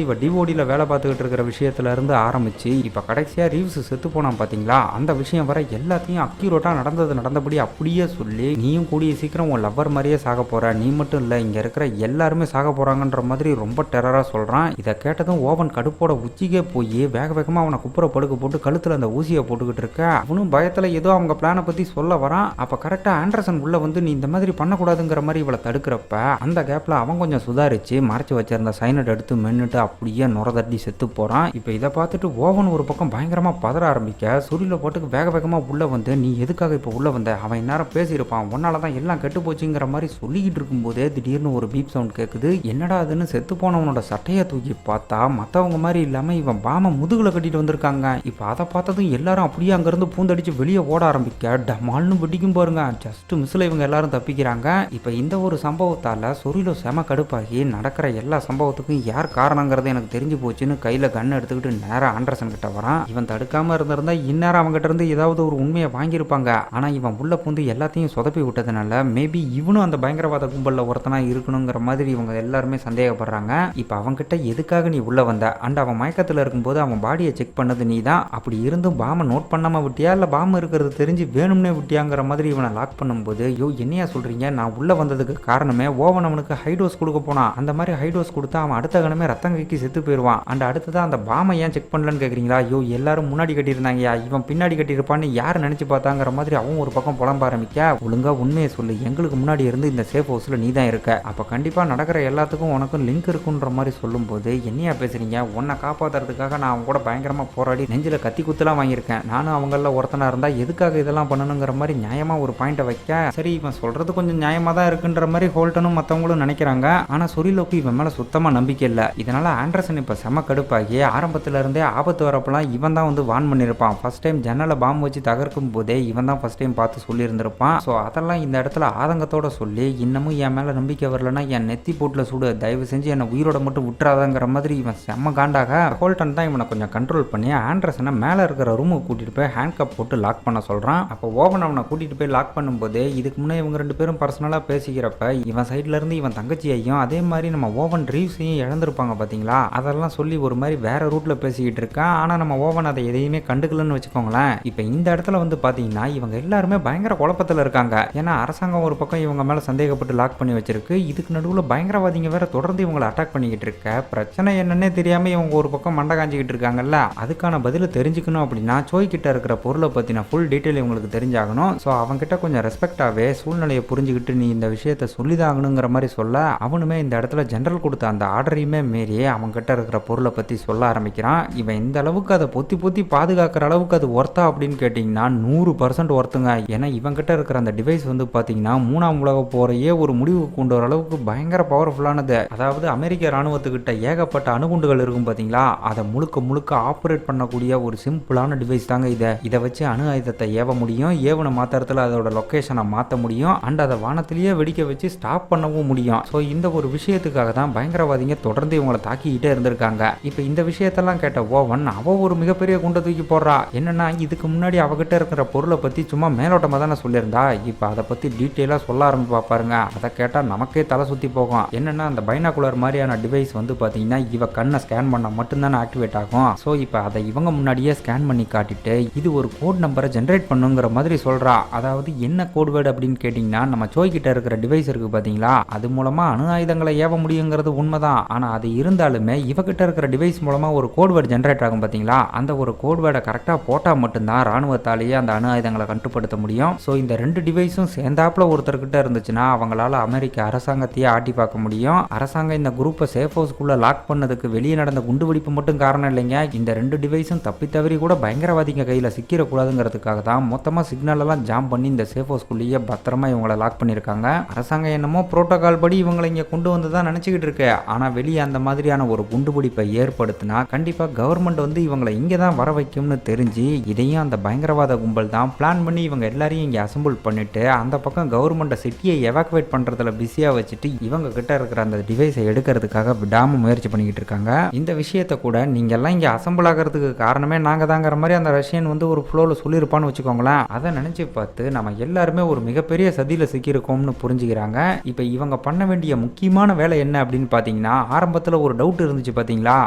இவ டிஓடியில வேலை பார்த்துக்கிட்டு இருக்கிற விஷயத்துல இருந்து ஆரம்பிச்சு இப்ப கடைசியா ரீவ்ஸ் செத்து போனான் பாத்தீங்களா, அந்த விஷயம் வர எல்லாத்தையும் அக்யூரேட்டா நடந்தபடி அப்படியே சொல்லி, நீயும் கூடிய சீக்கிரம் உன் லவ்வர் மாதிரியே சாக போற, நீ மட்டும் இல்ல இங்க இருக்கிற எல்லாருமே சாக போறாங்கன்ற மாதிரி ரொம்ப டெரரா சொல்றான். இதை கேட்டதும் ஓவன் கடுப்போட உச்சிக்கே போய் வேக வேகமா அவனை குப்புற படுக்க போட்டு கழுத்துல அந்த ஊசியை போட்டுக்கிட்டு இருக்க. அவனும் பயத்துல ஏதோ அவங்க பிளானை பத்தி சொல்ல வரான். அப்ப கரெக்டா ஆண்டர்சன் உள்ள வந்து நீ இந்த மாதிரி பண்ணக்கூடாதுங்கிற மாதிரி இவளை தடுக்கிறப்ப அந்த கேப்ல அவன் கொஞ்சம் சுதாரிச்சு மறைச்சு வச்சிருந்த சைனட் எடுத்து மென்னுட்டு அப்படியே நுர தட்டி செத்து போறான். இப்ப இதை பார்த்துட்டு ஓவன் ஒரு பக்கம் பயங்கரமா பதற ஆரம்பிக்க, சுரில போட்டுக்கு வேக வேகமா உள்ள வந்து, நீ எதுக்காக இப்ப உள்ள வந்த, அவன் இந்நேரம் பேசியிருப்பான், உன்னாலதான் எல்லாம் கெட்டு போச்சுங்கிற மாதிரி சொல்லிக்கிட்டு இருக்கும் போதே திடீர்னு ஒரு பீப் சவுண்ட் கேக்குது. என்னடா அதுன்னு செத்து போனவனோட சட்டையை தூக்கி பார்த்தா மத்தவங்க மாதிரி இல்லாம இவன் பாம முதுகுல கட்டிட்டு வந்திருக்காங்க. இப்ப அதை பார்த்ததும் எல்லாரும் அப்படியே அங்கிருந்து பூந்தடிச்சு வெளியே ஓட ஆரம்பிக்க, டமால்னு வெடிக்கும் பாருங்க. ஜஸ்ட் மிஸ்ல இவங்க எல்லாரும் தப்பிக்கிறாங்க. இப்ப இந்த ஒரு சம்பவத்தால சொரிலோ செம கடுப்பாகி நடக்கிற எல்லா சம்பவத்துக்கும் யார் காரணங்கிறது எனக்கு தெரிஞ்சு போச்சுன்னு கையில கன் எடுத்துக்கிட்டு நேரா ஆண்டர்சன் கிட்ட வரான். இவன் தடுக்காம இருந்திருந்தா இந்நேரம் அவங்க கிட்ட இருந்து ஏதாவது ஒரு உண்மையை வாங்கியிருப்பாங்க. ஆனா இவன் உள்ள பூந்து எல்லாத்தையும் சொதப்பி விட்டதுனால மேபி இவனும் அந்த பயங்கரவாத கும்பல்ல ஒருத்தனா இருக்கணுங்கிற மாதிரி இவங்க எல்லாருமே சந்தேகப்படுறாங்க. இப்ப அவங்க கிட்ட எதுக்காக நீ உள்ள வந்த, அண்ட் அவன் மயக்கத்துல இருக்கும்போது அவன் பாடியை செக் பண்ணது நீ தான், அப்படி இருந்தும் பாம நோட் பண்ணாம விட்டியா இல்ல பாம்பு இருக்கிறது தெரிஞ்சு வேணும்னே விட்டியாங்கிற மாதிரி இவனை லாக் பண்ணும்போது, யோ என்னையா சொல்றீங்க, நான் உள்ள வந்ததுக்கு காரணமே ஓவன் அவனுக்கு ஹைடோஸ் கொடுக்க போனான், அந்த மாதிரி ஹைடோஸ் கொடுத்தா அவன் அடுத்த கணமே ரத்தம் கக்கி செத்து போயிடுவான், அண்ட் அடுத்ததான் அந்த பாமை ஏன் செக் பண்ணலன்னு கேக்குறீங்களா, யோ எல்லாரும் முன்னாடி கட்டியிருந்தாங்கயா, இவன் பின்னாடி கட்டியிருப்பான்னு யார் நினைச்சு பார்த்தாங்கிற மாதிரி அவன் ஒரு பக்கம் புலம்ப ஆரம்பிக்க, ஒழுங்கா உண்மையை சொல்லு, எங்களுக்கு முன்னாடி இருந்து இந்த சேஃப் ஹவுஸ்ல நீ தான் இருக்க, அப்ப கண்டிப்பா நடக்கிற எல்லாத்துக்கும் உனக்கும் லிங்க் இருக்குன்ற மாதிரி சொல்லும்போது, என்னையா பேசுறீங்க, உன்னை காப்பாத்துறதுக்காக நான் அவங்க கூட பயங்கரமா போராடி நெஞ்சில கத்தி குத்துலாம் வாங்கியிருக்கேன், நானும் அவங்கள ஒருத்தனா இருந்தா எதுக்காக இதெல்லாம் பண்ணணுங்கிற மாதிரி நியாயமா ஒரு பாயிண்ட்டை வைக்க, சரி இவன் சொல்றது கொஞ்சம் நியாயமா தான் இருக்குன்ற மாதிரி ஹோல்டனும் மற்றவங்களும் நினைக்கிறாங்க. ஆனா சொரிலோக்கு இவன் மேல சுத்தமா நம்பிக்கை இல்லை. இதனால ஆண்டர்சன் இப்ப செம கடுப்பாகி ஆரம்பத்துல இருந்தே ஆபத்து வரப்பெல்லாம் இவன் தான் வந்து வான் பண்ணியிருப்பான். ஃபர்ஸ்ட் டைம் ஜன்னலை பாம்பு வச்சு தகர்க்கும் போதே இவன் தான் ஃபர்ஸ்ட் டைம் பார்த்து சொல்லியிருந்திருப்பான். ஸோ அதெல்லாம் இந்த இடத்துல ஆதங்கத்தோட சொல்லி, இன்னமும் என் மேல நம்பிக்கை வரலன்னா என் நெத்தி போட்டுல சுடு, தயவு செஞ்சு என்னை உயிரோட மட்டும் விட்டுறாதாங்கிற மாதிரி இவன் செம்ம காண்டாக ஹோல்டன் தான் இவனை கொஞ்சம் கண்ட்ரோல் பண்ணி ஆண்டர்சனை மேல இருக்கிற ரூமுக்கு கூட்டிட்டு போய் ஹேண்ட் கப் போட்டு லாக் பண்ண சொல்றான். அப்போ ஓவன் அவனை கூட்டிட்டு போய் லாக் பண்ணும்போது, இதுக்கு முன்னே இவங்க 2 பேரும் பர்சனலா பேசிக்கிறப்ப இவன் சைட்ல இருந்து இவன் தங்கச்சியையும் அதே மாதிரி நம்ம ஓவன் ரீவ்ஸையும் இழந்திருப்பாங்க பாத்தீங்களா, அதெல்லாம் சொல்லி ஒரு மாதிரி வேற ரூட்ல பேசிக்கிட்டு இருக்கான். ஆனா நம்ம ஓவன் அதை எதையுமே கண்டுக்கலன்னு வச்சுக்கோங்களேன். இப்ப இந்த இடத்துல வந்து பாத்தீங்கன்னா இவங்க எல்லாருமே பயங்கர குழப்பத்துல இருக்காங்க. ஏன்னா அரசாங்கம் ஒரு பக்கம் இவங்க மேல சந்தேகப்பட்டு லாக் பண்ணி வச்சிருக்கு, இதுக்கு நடுவுல பயங்கரவாதிங்க வேற தொடர்ந்து இவங்களை அட்டாக் பண்ணிக்கிட்டு இருக்க, பிரச்சனை என்னன்னே தெரியாம இவங்க ஒரு பக்கம் மண்டை காஞ்சிக்கிட்டு இருக்காங்கல்ல, அதுக்கான பதில தெரிஞ்சுக்கணும் அப்படின்னா சோய் கிட்ட இருக்கிற பொருளை பத்தின ஃபுல் டீட்டெயில் இவங்களுக்கு தெரிஞ்சாகணும். ஸோ அவங்க கிட்ட கொஞ்சம் ரெஸ்பெக்டாவே சூழ்நிலையை புரிஞ்சுக்கிட்டு நீ இந்த விஷயத்த சொல்லிதாகணுங்கிற மாதிரி சொல்ல, அவனுமே இந்த இடத்துல ஜெனரல் கொடுத்த அந்த ஆர்டரையுமே மீறி அவங்க கிட்ட இருக்கிற பொருளை பத்தி சொல்ல ஆரம்பிக்கிறான். இவன் இந்த அளவுக்கு அதை பொத்தி பாதுகாக்கிற அளவுக்கு அது ஒர்த்தா அப்படின்னு கேட்டீங்கன்னா 100% ஒர்த்துங்க. ஏன்னா இவன் கிட்ட இருக்கிற அந்த டிவைஸ் வந்து பாத்தீங்கன்னா 3ஆம் உலக போரையே ஒரு முடிவுக்கு கொண்டு வர அளவுக்கு பயங்கர பவர்ஃபுல்லானது. அதாவது அமெரிக்க ராணுவத்துக்கிட்ட ஏகப்பட்ட அணுகுண்டுகள் இருக்கும் பாத்தீங்களா, அதை முழுக்க ஆப்ரேட் பண்ணக்கூடிய ஒரு சிம்பிளான டிவைஸ் தாங்க இதை வச்சு அணு ஆயுதத்தை ஏவ முடியும், ஏவன மாத்திரத்தில் அதோட லொகேஷனை மாற்ற முடியும், அண்ட் அதை வானத்திலேயே வெடிக்க வச்சு ஸ்டாப் பண்ணவும் முடியும். ஸோ இந்த ஒரு விஷயத்துக்காக தான் பயங்கரவாதிங்க தொடர்ந்து இவங்களை தாக்கிக்கிட்டே இருந்திருக்காங்க. இப்போ இந்த விஷயத்தெல்லாம் கேட்ட ஓவன் அவ ஒரு மிகப்பெரிய குண்டை தூக்கி போடுறா. என்னன்னா இதுக்கு முன்னாடி அவகிட்ட இருக்கிற பொருளை பத்தி சும்மா மேலோட்டமா தானே சொல்லியிருந்தா, இப்போ அதை பத்தி டீட்டெயிலா சொல்ல ஆரம்பிப்பா பாருங்க. அதை கேட்டா நமக்கே தலை சுத்தி போகும். என்னன்னா அந்த பைனாகுலர் மாதிரியான டிவைஸ் வந்து பாத்தீங்கன்னா இவ கண்ணை ஸ்கேன் பண்ண மட்டும்தானே ஆக்டிவேட் ஆகும். ஸோ இப்போ அதை இவங்க முன்னாடியே ஸ்கேன் பண்ணி காட்டிட்டு இது ஒரு கோட் நம்பரை ஜென்ரேட் பண்ணுங்கிற மாதிரி சொல்றா. அதாவது என்ன கோட் வேர்டு அப்படின்னு கேட்டீங்கன்னா, நம்ம சோய் கிட்ட இருக்கிற டிவைஸ் இருக்கு இருக்கு பாத்தீங்களா, அது மூலமா அணு ஆயுதங்களை ஏவ முடியுங்கிறது உண்மைதான். ஆனா அது இருந்தாலுமே இவகிட்ட இருக்கிற டிவைஸ் மூலமா ஒரு கோட்வேர்டு ஜென்ரேட் ஆகும் பாத்தீங்களா, அந்த ஒரு கோட்வேர்டை கரெக்டா போட்டா மட்டும்தான் ராணுவத்தாலேயே அந்த அணு ஆயுதங்களை கட்டுப்படுத்த முடியும். ஸோ இந்த 2 டிவைஸும் சேர்ந்தாப்புல ஒருத்தர்கிட்ட இருந்துச்சுன்னா அவங்களால அமெரிக்க அரசாங்கத்தையே ஆட்டி பார்க்க முடியும். அரசாங்கம் இந்த குரூப்பை சேஃப் ஹவுஸ்க்குள்ள லாக் பண்ணதுக்கு வெளியே நடந்த குண்டுவெடிப்பு மட்டும் காரணம் இல்லைங்க. இந்த 2 டிவைஸும் தப்பி தவறி கூட பயங்கரவாதிங்க கையில் சிக்கிடக்கூடாதுங்கிறதுக்காக தான் மொத்தமாக சிக்னல் எல்லாம் ஜாம் பண்ணி இந்த சேஃப் ஹவுஸ்க்குள்ளேயே பத்திரமா இவங்களை லாக் பண்ணியிருக்காங்க. அரசாங்கம் என்னமோ புரோட்டோகால் படி இவங்களை இங்கே கொண்டு வந்து தான் நினச்சிக்கிட்டு இருக்கு. ஆனால் வெளியே அந்த மாதிரியான ஒரு குண்டுபிடிப்பை ஏற்படுத்தினா கண்டிப்பாக கவர்மெண்ட் வந்து இவங்களை இங்கே தான் வர வைக்கும்னு தெரிஞ்சு இதையும் அந்த பயங்கரவாத கும்பல் தான் பிளான் பண்ணி இவங்க எல்லாரையும் இங்கே அசம்பிள் பண்ணிட்டு அந்த பக்கம் கவர்மெண்ட்டை சிட்டியை எவாக்குவேட் பண்ணுறதுல பிஸியாக வச்சுட்டு இவங்க கிட்ட இருக்கிற அந்த டிவைஸை எடுக்கிறதுக்காக விடாமல் முயற்சி பண்ணிக்கிட்டு இருக்காங்க. இந்த விஷயத்தை கூட நீங்கள் எல்லாம் இங்கே அசம்பிள் ஆகிறதுக்கு காரணமே நாங்கள் தாங்கிற மாதிரி அந்த ரஷ்யன் வந்து ஒரு ஃப்ளோவில் சொல்லியிருப்பான்னு வச்சுக்கோங்களேன். அதை நினச்சி பார்த்து நம்ம எல்லாருமே ஒரு மிகப்பெரிய சதியில் சிக்கியிருக்கோம்னு புரிஞ்சுக்கிறாங்க. இப்போ இவங்க பண்ண வேண்டிய முக்கியமான வேலை என்ன அப்படின்னு பார்த்தீங்கன்னா, ஆரம்பத்தில் ஒரு டவுட் இருந்துச்சு பார்த்தீங்களா,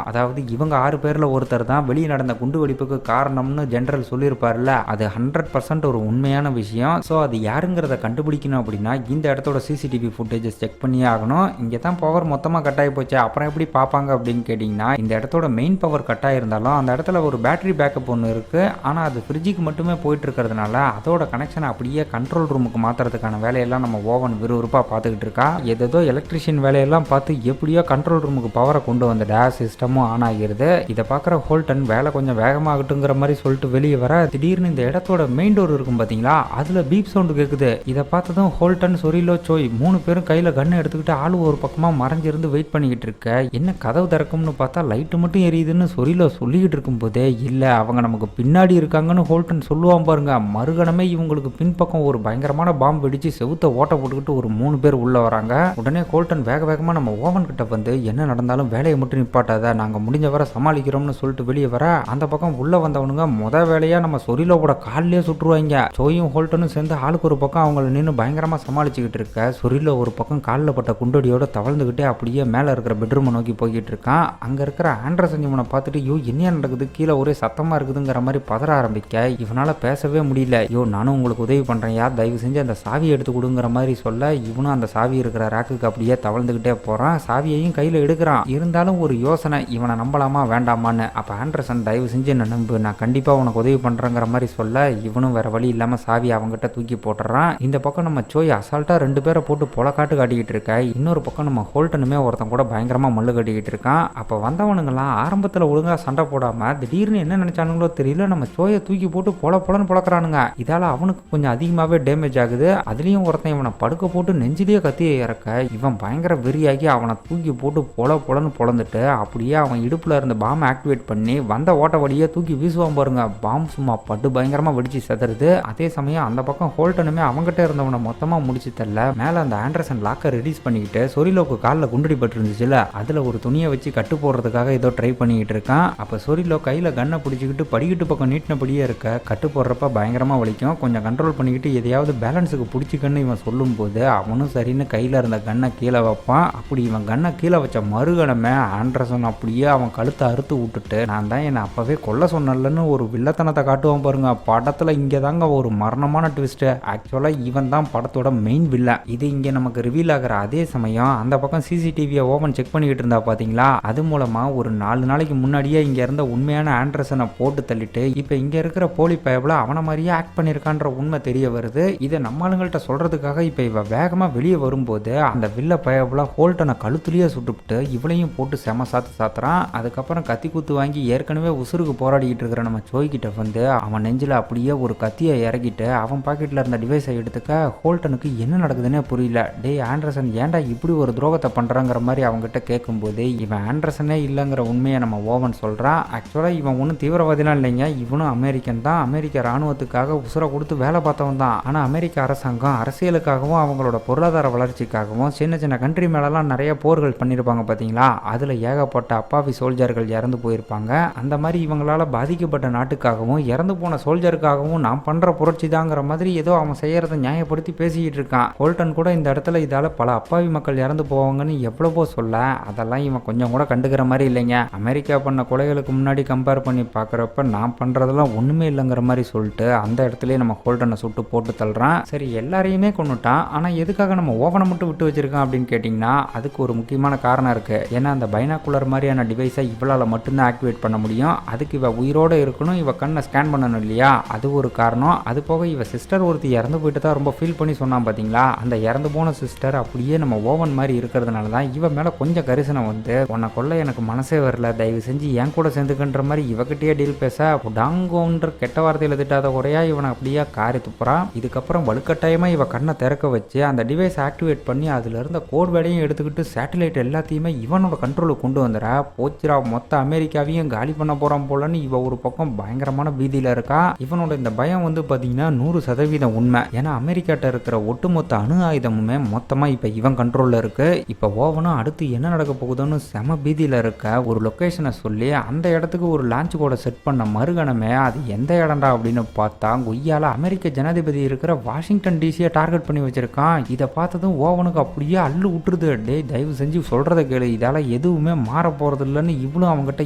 அதாவது இவங்க 6 பேரில் ஒருத்தர் தான் வெளியே நடந்த குண்டு வெடிப்புக்கு காரணம்னு ஜெனரல் சொல்லியிருப்பார்ல, அது 100% ஒரு உண்மையான விஷயம். ஸோ அது யாருங்கிறத கண்டுபிடிக்கணும் அப்படின்னா இந்த இடத்தோட சிசிடிவி ஃபுட்டேஜஸ் செக் பண்ணியே ஆகணும். இங்கே தான் பவர் மொத்தமாக கட் ஆகி போச்சு, அப்புறம் எப்படி பார்ப்பாங்க அப்படின்னு கேட்டிங்கன்னா, இந்த இடத்தோட மெயின் பவர் கட் ஆகிருந்தாலும் அந்த இடத்துல ஒரு பேட்டரி பேக்கப் ஒன்று இருக்குது. ஆனால் அது ஃப்ரிட்ஜுக்கு மட்டுமே போயிட்டு இருக்கிறதுனால அதோட கனெக்ஷனை அப்படியே கண்ட்ரோல் ரூமுக்கு மாற்றுறதுக்கான வேலையெல்லாம் நம்ம ஓவன் விறுவிறுப்பாக பார்த்துக்கிட்டு இருக்கா. ஏதோ எலக்ட்ரிஷியன் வேலையெல்லாம் பார்த்து எப்படியோ கண்ட்ரோல் ரூமுக்கு பவரை கொண்டு வந்துடா, சிஸ்டமும் ஆன் ஆகிருது. இதை பார்க்குற ஹோல்டன் வேலை கொஞ்சம் வேகமாகட்டுங்கிற மாதிரி சொல்லிட்டு வெளியே வர திடீர்னு இந்த இடத்தோட மெயின் டோர் இருக்கும் பார்த்தீங்களா, அதில் பீப் சவுண்டு கேட்குது. இதை பார்த்ததும் ஹோல்டன், சொரிலோ, சோய் 3 பேரும் கையில் கண்ணை எடுத்துக்கிட்டு ஆளு ஒரு பக்கமாக மறைஞ்சிருந்து வெயிட் பண்ணிக்கிட்டு இருக்க. என்ன கதவு திறக்கும்னு பார்த்தா லைட்டு மட்டும் எரியுதுன்னு சொரிலோ சொல்லிக்கிட்டு இருக்கும் போதே இல்லை அவங்க நமக்கு பின்னாடி இருக்காங்கன்னு ஹோல்டன் சொல்லுவான் பாருங்க. மறுகணமே இவங்களுக்கு பின்பக்கம் ஒரு பயங்கரமான பாம்பு வெடிச்சு செவுத்த ஓட்ட போட்டுக்கிட்டு ஒரு 3 பேர் உள்ள வராங்க. உடனே ஹோல்டன் வேக வேகமாக நம்ம ஓவன் கிட்ட வந்து என்ன நடந்தாலும் வேலையை மட்டும் நிப்பாட்டாத, நாங்கள் முடிஞ்ச வர சமாளிக்கிறோம்னு சொல்லிட்டு வெளியே வர அந்த பக்கம் உள்ள வந்தவனுங்க வேலையா நம்ம சொரிலோவோட காலிலே சுட்டுருவாங்க. சோயும் ஹோல்டனும் சேர்ந்து ஆளுக்கு ஒரு பக்கம் அவங்கள நின்று பயங்கரமா சமாளிச்சுக்கிட்டு இருக்க. சொரிலோ ஒரு பக்கம் காலில் பட்ட குண்டடியோட தவழ்ந்துகிட்டே அப்படியே மேலே இருக்கிற பெட்ரூமை நோக்கி போய்கிட்டு இருக்கான். அங்கே இருக்கிற ஆண்டர்சன் இவனை பார்த்துட்டு யோ என்ன நடக்குது, கீழே ஒரே சத்தமாக இருக்குதுங்கிற மாதிரி பதற ஆரம்பிக்க இவனால் பேசவே முடியல. யோ நானும் உங்களுக்கு உதவி பண்ணுறேன், யார் தயவு செஞ்சு அந்த சாவியை எடுத்து கொடுங்கிற மாதிரி சொல்ல இவனும் அந்த சாவி இருக்கிற ராக்குக்கு அப்படியே தவழ்ந்துக்கிட்டே போகிறான். சாவியையும் கையில் எடுக்கிறான். இருந்தாலும் ஒரு யோசனை, இவனை நம்பலாமா வேண்டாமான்னு. அப்போ ஆண்டர்சன் தயவு செஞ்சு என்ன நம்பு, நான் கண்டிப்பாக உனக்கு உதவி பண்ணுறேங்கிற மாதிரி சொல்ல இவனும் வேற வழி இல்லாமல் சாவியை அவங்ககிட்ட தூக்கி போட்டுறான். இந்த பக்கம் நம்ம சோய் அசால்ட்டாக 2 பேரை போட்டு பொலக்காட்டு காட்டிக்கிட்டு இருக்க. இன்னொரு பக்கம் நம்ம ஹோல்டனுமே ஒருத்தன் கூட பயங்கரமாக மல்லு கட்டிக்கிட்டு இருக்கான். அப்போ வந்தவனுங்களாம் ஆரம்பத்தில் ஒழுங்காக சண்டை போடாமல் திடீர்னு என்ன நினைச்சானுங்களோ தெரியல, நம்ம சோயை தூக்கி போட்டு பொலன்னு பொழக்கிறானுங்க. இதால் அவனுக்கு கொஞ்சம் அதிகமாகவே டேமேஜ் ஆகுது. அதுலேயும் ஒருத்தன் இவனை படுக்க போட்டு நெஞ்சிலேயே கத்தியை இறக்க இவன் பயங்கர வெறியாகி அவனை தூக்கி போட்டு பொலன்னு பொழந்துட்டு அப்படியே அவன் இடுப்பில் இருந்த பாம்பை ஆக்டிவேட் பண்ணி வந்த ஓட்ட வழியே தூக்கி வீசுவான் பாருங்க. பாம்பு சும்மா பட்டு பயங்கரமாக வெடிச்சு செதறுது. அதே சமயம் அந்த பக்கம் ஹோல்டனுமே அவங்ககிட்ட இருந்தவனை மொத்தமாக முடிச்சு தரல. மேலே அந்த ஆண்டர்சன் லாக்கை ரிலீஸ் பண்ணிக்கிட்டு சொரிலோக்கு காலில் குண்டடி பட்டு இருந்துச்சுல, அதில் ஒரு துணியை வச்சு கட்டு போடுறதுக்காக ஏதோ ட்ரை பண்ணிக்கிட்டு இருக்கான். அப்போ சொரிலோ கையில் கண்ணை பிடிச்சிக்கிட்டு படிக்கிட்டு பக்கம் நீட்டினபடியே இருக்க. கட்டு போடுறப்ப பயங்கரமாக வலிக்கும், கொஞ்சம் கண்ட்ரோல் பண்ணிக்கிட்டு எதையாவது பேலன்ஸுக்கு பிடிச்சிக்கன்னு இவன் சொல்லும் போது அவனும் சரின்னு கையில் இருந்த கண்ணை கீழே வைப்பான். அப்படி இவன் கண்ணை கீழே வச்ச மறுகணமே ஆண்டர்சன் அப்படியே அவன் கழுத்தை அறுத்து விட்டுட்டு நான் தான் என்னை அப்பவே கொல்ல சொன்னலன்னு ஒரு வில்லத்தனத்தை காட்டுவான் பாருங்க. படத்தில் இங்கே தாங்க ஒரு மரணமான ட்விஸ்ட். ஆக்சுவலாக இவன் தான் படத்தோட மெயின் வில்லன். இது இங்கே நமக்கு ரிவீல் ஆகிற அதே சமயம் அந்த பக்கம் சிசிடிவியை ஓபன் செக் பண்ணிக்கிட்டு இருந்தா பார்த்தீங்களா, அது மூலமாக ஒரு 4 நாளைக்கு முன்னாடியே இங்கே இருந்த உண்மையான ஆண்டர்சனை போட்டு தள்ளிட்டு இப்போ இங்கே இருக்கிற போலி பயபில் அவனை மாதிரியே ஆக்ட் பண்ணியிருக்கான்ற உண்மை தெரிய வருது. இதை நம்ம ஆளுங்கள்ட்ட சொல்கிறதுக்காக இப்போ இவ வேகமாக வெளியே வரும்போது அந்த வில்ல பயபில் ஹோல்டனை கழுத்துலேயே சுட்டுவிட்டு இவளையும் போட்டு செம சாத்துறான். அதுக்கப்புறம் கத்தி குத்து வாங்கி ஏற்கனவே உசுருக்கு போராடிக்கிட்டு இருக்கிற நம்ம சோய்கிட்ட வந்து அவன் நெஞ்சில் அப்படியே ஒரு கத்தியை இறக்கிட்டு அவன் பாக்கெட்டில் இருந்த டிவைஸை எடுத்துக்க ஹோல்டனுக்கு என்ன நடக்குதுன்னே புரியல. டே ஆண்டர்சன் ஏன்டா இப்படி ஒரு துரோகத்தை பண்ணுறாங்கிற மாதிரி அவங்ககிட்ட கேட்கும்போது இவன் ஆண்டர்சனே இல்லைங்கிற உண்மையை நம்ம ஓவன் சொல்கிறான். ஆக்சுவலாக இவன் ஒன்றும் தீவிரவாதிலாம் இல்லைங்க, இவனும் அமெரிக்கன் தான். அமெரிக்க ராணுவத்துக்காக உசுரை கொடுத்து வேலை பார்த்தவன் தான். ஆனால் அமெரிக்க அரசாங்கம் அரசியலுக்காகவும் அவங்களோட பொருளாதார வளர்ச்சிக்காகவும் சின்ன சின்ன கண்ட்ரி மேலெல்லாம் நிறைய போர்கள் பண்ணியிருப்பாங்க பார்த்தீங்களா, அதில் ஏகப்பட்ட அப்பாவி சோல்ஜர்கள் இறந்து போயிருப்பாங்க. அந்த மாதிரி இவங்களால் பாதிக்கப்பட்ட நாட்டுக்காகவும் இறந்து போன சோல்ஜருக்காகவும் நான் பண்ணுற புரட்சி தாங்கிற மாதிரி ஏதோ அவன் செய்யறதை நியாயப்படுத்தி பேசிக்கிட்டு இருக்கான். ஹோல்டன் கூட இந்த இடத்துல இதால் பல அப்பாவி மக்கள் இறந்து போவாங்கன்னு எவ்வளவோ சொல்ல அதெல்லாம் இவன் கொஞ்சம் கூட கண்டுக்கிற மாதிரி இல்லைங்க. அமெரிக்கா பண்ண கொலைகளுக்கு முன்னாடி கம்பேர் பண்ணி பார்க்குறப்ப நான் பண்ணுறதெல்லாம் ஒன்றுமே இல்லைங்கிற மாதிரி சொல்லிட்டு அந்த இடத்துலயே நம்ம ஹோல்டனை சுட்டு போட்டு தள்ளுறான். சரி எல்லாரையுமே கொண்டுட்டான், ஆனால் எதுக்காக எதுக்காக நம்ம ஓவனை மட்டும் விட்டு வச்சிருக்கோம் அப்படின்னு கேட்டிங்கன்னா அதுக்கு ஒரு முக்கியமான காரணம் இருக்குது. ஏன்னா அந்த பைனாக்குலர் மாதிரியான டிவைஸை இவளால் மட்டும்தான் ஆக்டிவேட் பண்ண முடியும். அதுக்கு இவ உயிரோடு இருக்கணும், இவ கண்ணை ஸ்கேன் பண்ணணும் இல்லையா, அது ஒரு காரணம். அது போக இவ சிஸ்டர் ஒருத்தி இறந்து போயிட்டு தான் ரொம்ப ஃபீல் பண்ணி சொன்னான் பார்த்தீங்களா, அந்த இறந்து போன சிஸ்டர் அப்படியே நம்ம ஓவன் மாதிரி இருக்கிறதுனால தான் இவ மேலே கொஞ்சம் கரிசனை வந்து உன்னை கொல்ல எனக்கு மனசே வரல, தயவு செஞ்சு என் கூட சேர்ந்துக்கின்ற மாதிரி இவகிட்டே டீல் பேச டாங்கோன்ற கெட்ட வார்த்தையில் திட்டாத குறையா இவனை அப்படியே காரி துப்புறான். இதுக்கப்புறம் வலுக்கட்டாயமாக இவ கண்ணை திறக்க வச்சு அந்த டிவைஸ் ஆக்டிவேட் பண்ணி அதில் இருந்த கோட் வேடையும் எடுத்துக்கிட்டு சேட்டலைட் எல்லாத்தையுமே இவனோட கண்ட்ரோலுக்கு கொண்டு வந்துடுற. போச்சுரா, மொத்த அமெரிக்காவையும் காலி பண்ண போகிறான் போலன்னு இவ ஒரு பக்கம் பயங்கரமான பீதியில் இருக்கா. இவனோட இந்த பயம் வந்து பார்த்தீங்கன்னா 100% உண்மை. ஏன்னா அமெரிக்காட்ட இருக்கிற ஒட்டுமொத்த அணு ஆயுதமுமே மொத்தமாக இப்போ இவன் கண்ட்ரோலில் இருக்கு. இப்போ ஓவனும் அடுத்து என்ன நடக்க போகுதுன்னு செம பீதியில் இருக்க ஒரு லொக்கேஷனை சொல்லி அந்த இடத்துக்கு ஒரு லான்ச் கோடை செட் பண்ண மறுகணமே அது எந்த இடம்டா அப்படின்னு பார்த்தா கொய்யால அமெரிக்க ஜனாதிபதி இருக்கிற வாஷிங்டன் டிசியை டார்கெட் பண்ணி வச்சிருக்கான். இதை பார்த்ததும் ஓவனுக்கு அப்படியே அள்ளு விட்டுருது. டே தயவு செஞ்சு சொல்றதை கேளு, இதால எதுவுமே மாற போறது இல்லைன்னு இவ்வளவு அவங்ககிட்ட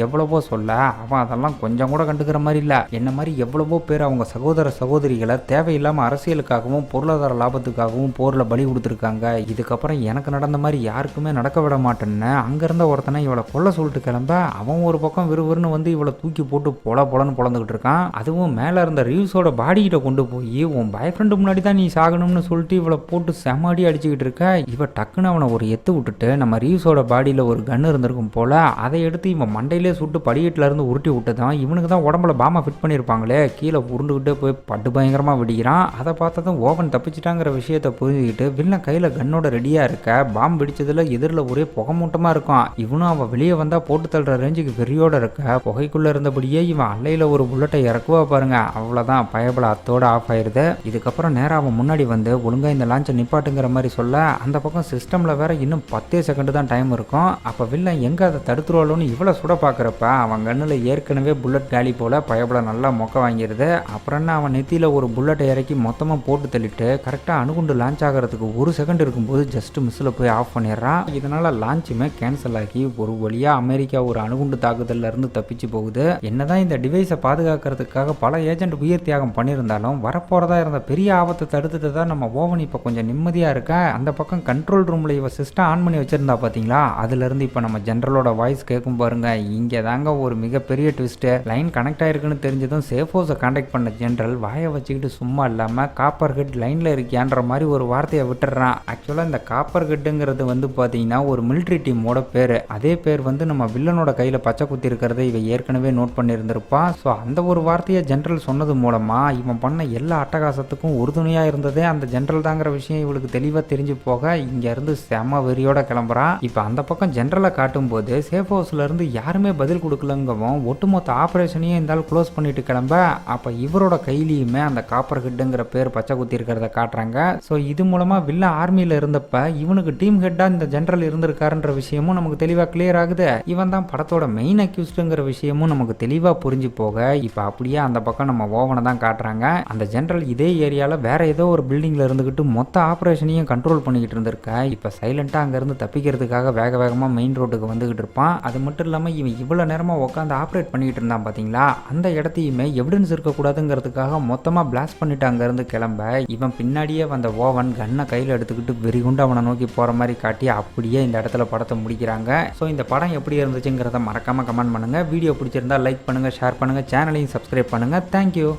எவ்வளவோ சொல்ல அவன் அதெல்லாம் கொஞ்சம் கூட கண்டுக்கிற மாதிரி இல்லை. என்ன மாதிரி எவ்வளவோ பேர் அவங்க சகோதர சகோதரிகளை தேவையில்லாம அரசியலுக்காகவும் பொருளாதார லாபத்துக்காகவும் போர்ல பலி கொடுத்துருக்காங்க. இதுக்கப்புறம் எனக்கு நடந்த மாதிரி யாருக்குமே நடக்க விட மாட்டேன்னு அங்கிருந்த ஒருத்தனை இவளை கொல்ல சொல்லிட்டு கிளம்ப அவன் ஒரு பக்கம் விறுவிறுன்னு வந்து இவளை தூக்கி போட்டு பொலன்னு பொழந்துக்கிட்டு இருக்கான். அதுவும் மேலே இருந்த ரிவ்ஸோட பாடிக்கிட்ட கொண்டு போய் உன் பாய் ஃப்ரெண்டு முன்னாடி தான் நீ சாகணும்னு சொல்லிட்டு இவளை போட்டு செமாடி அடிச்சுக்கிட்டு இருக்க. இவ டக்குன்னு அவனை ஒரு எத்து விட்டுட்டு நம்ம ரிவ்ஸோட பாடியில் ஒரு கன் இருந்திருக்கும் போல அதை எடுத்து இவன் மண்டையிலே சுட்டு படிக்கட்டில இருந்து உருட்டி விட்டுதான். இவனுக்கு தான் உடம்புல பாமா ஃபிட் பண்ணியிருப்பாங்களே, கீழே உருண்டுகிட்டே போய் பட்டு பயங்கரமாக வெடிக்கிறான். அதை பார்த்ததும் ஓவன் தப்பிச்சிட்டாங்கிற விஷயத்தை புரிஞ்சுக்கிட்டு வில்லன் கையில் கன்னோட ரெடியாக இருக்க. பாம்பு வெடிச்சதுல எதிரில் ஒரே புகை மூட்டமாக இருக்கும். இவனும் அவன் வெளியே வந்தால் போட்டு தள்ளுற ரேஞ்சுக்கு வெறியோட இருக்க. புகைக்குள்ளே இருந்தபடியே இவன் அல்லையில் ஒரு புல்லட்டை இறக்குவா பாருங்க, அவ்வளோதான் பயபல அத்தோட ஆஃப் ஆயிடுது. இதுக்கப்புறம் நேரம் அவன் முன்னாடி வந்து ஒழுங்காக இந்த லான்ச்சை நிப்பாட்டுங்கிற மாதிரி சொல்ல அந்த பக்கம் சிஸ்டமில் வேற இன்னும் 10 செகண்ட் தான் டைம் இருக்கும். அப்போ வில்லன் எங்கே அதை தடுத்துருவாளோன்னு இவ்வளோ சுட பார்க்குறப்ப அவன் கண்ணில் ஏற்கனவே புல்லட் காலி போல பயபல நல்லா மொக்க வாங்கிடுது. அப்புறம் என்ன அவன் நெத்தியில் ஒரு புல்லட்டை இறக்கி மொத்தமாக போட்டு தள்ளிட்டு கரெக்டாக அணுகுண்டு லான்ச் ஆகிறதுக்கு 1 செகண்ட் இருக்கும்போது ஜஸ்ட் மிஸ்ஸில் போய் ஆஃப் பண்ணிடுறான். இதனால் லான்ச்சுமே கேன்சல் ஆகி ஒரு வழியாக அமெரிக்கா ஒரு அணுகுண்டு தாக்குதல்ல இருந்து தப்பிச்சு போகுது. என்னதான் இந்த டிவைஸை பாதுகாக்கிறதுக்காக பல ஏஜென்ட் உயிர் தியாகம் பண்ணியிருந்தாலும் வரப்போறதா இருந்த பெரிய ஆபத்தை தடுத்துட்டு தான் நம்ம ஓவன் இப்போ கொஞ்சம் நிம்மதியாக இருக்க. அந்த பக்கம் கண்ட்ரோல் ரூமில் இவ சிஸ்டம் ஆன் பண்ணி வச்சிருந்தா பார்த்தீங்களா, அதுலேருந்து இப்போ நம்ம ஜென்ரலோட வாய்ஸ் கேட்கும் பாருங்க. இங்கே தாங்க ஒரு மிகப்பெரிய ட்விஸ்ட்டு. லைன் கனெக்ட் ஆயிருக்குன்னு தெரிஞ்சதும் சேஃபோஸை கான்டாக்ட் பண்ண ஜென்ரல் வாயை வச்சுக்கிட்டு சும்மா இல்லாமல் காப்பர் ஹெட் லைனில் இருக்கியான்ற மாதிரி ஒரு வார்த்தையை விட்டுறான். ஆக்சுவலாக இந்த காப்பர் ஹெட்டுங்கிறது வந்து பார்த்தீங்கன்னா ஒரு மிலிட்ரி டீமோட பேர். அதே பேர் வந்து நம்ம வில்லனோட கையில் பச்சை குத்தி இருக்கிறத இவ ஏற்கனவே நோட் பண்ணியிருந்திருப்பான். ஸோ அந்த ஒரு வார்த்தையை ஜென்ரல் சொன்னது மூலமாக இவன் பண்ண எல்லா அட்டகாசத்துக்கும் உறுதுணையாக இருந்ததே அந்த ஜென்ரல் தாங்கிற விஷயம் இவளுக்கு தெளிவாக தெரிஞ்சு போக இங்கேருந்து செம வெறியோட கிளம்புறான். இப்போ அந்த பக்கம் ஜென்ரலை காட்டும்போது சேஃப் ஹவுஸ்ல இருந்து யாருமே பதில் கொடுக்கலங்கவும் ஒட்டுமொத்த ஆப்ரேஷனையும் இருந்தாலும் க்ளோஸ் பண்ணிட்டு கிளம்ப. அப்போ இவரோட கையிலையுமே அந்த காப்பர் ஹெட்டுங்கிற பேர் பச்சை குத்தி இருக்கிறத காட்டுறாங்க. ஸோ இது மூலமாக வில்ல ஆர்மியில் இருந்தப்ப இவனுக்கு டீம் ஹெட்டாக இந்த ஜென்ரல் இருந்திருக்காருன்ற விஷயமும் நமக்கு தெளிவாக கிளியர் ஆகுது. இவன் தான் படத்தோட மெயின் அக்யூஸ்டுங்கிற விஷயமும் நமக்கு தெளிவாக புரிஞ்சு போக இப்போ அப்படியே அந்த பக்கம் நம்ம ஓவனை தான் காட்டுறாங்க. அந்த ஜென்ரல் இதே ஏரியாவில் வேற ஏதோ ஒரு பில்டிங்கில் இருந்துக்கிட்டு மொத்த ஆப்ரேஷனையும் கண்ட்ரோல் பண்ணிக்கிட்டு இருந்திருக்க. இப்போ சைலண்டாக அங்கேருந்து தப்பிக்கிறதுக்காக வேகமாக மெயின் ரோட்டுக்கு வந்துக்கிட்டு இருப்பான். அது மட்டும் இல்லாமல் இவன் இவ்வளோ நேரமாக உட்காந்து ஆப்ரேட் பண்ணிக்கிட்டு இருந்தான் பார்த்தீங்களா, அந்த இடத்தையுமே எவிடன்ஸ் இருக்கக்கூடாதுங்கிறதுக்காக மொத்தமாக பிளாஸ்ட் பண்ணிட்டு அங்கேருந்து கிளம்ப இவன் பின்னாடியே வந்த ஓவன் கன்னை கையில் எடுத்துக்கிட்டு வெறிகுண்டு அவனை நோக்கி போகிற மாதிரி காட்டி அப்படியே இந்த இடத்துல படத்தை முடிக்கிறாங்க. ஸோ இந்த படம் எப்படி இருந்துச்சுங்கிறத மறக்காமல் கமெண்ட் பண்ணுங்கள். வீடியோ பிடிச்சிருந்தா லைக் பண்ணுங்கள், ஷேர் பண்ணுங்கள், சேனலையும் சப்ஸ்கிரைப் பண்ணுங்கள். தேங்க்யூ.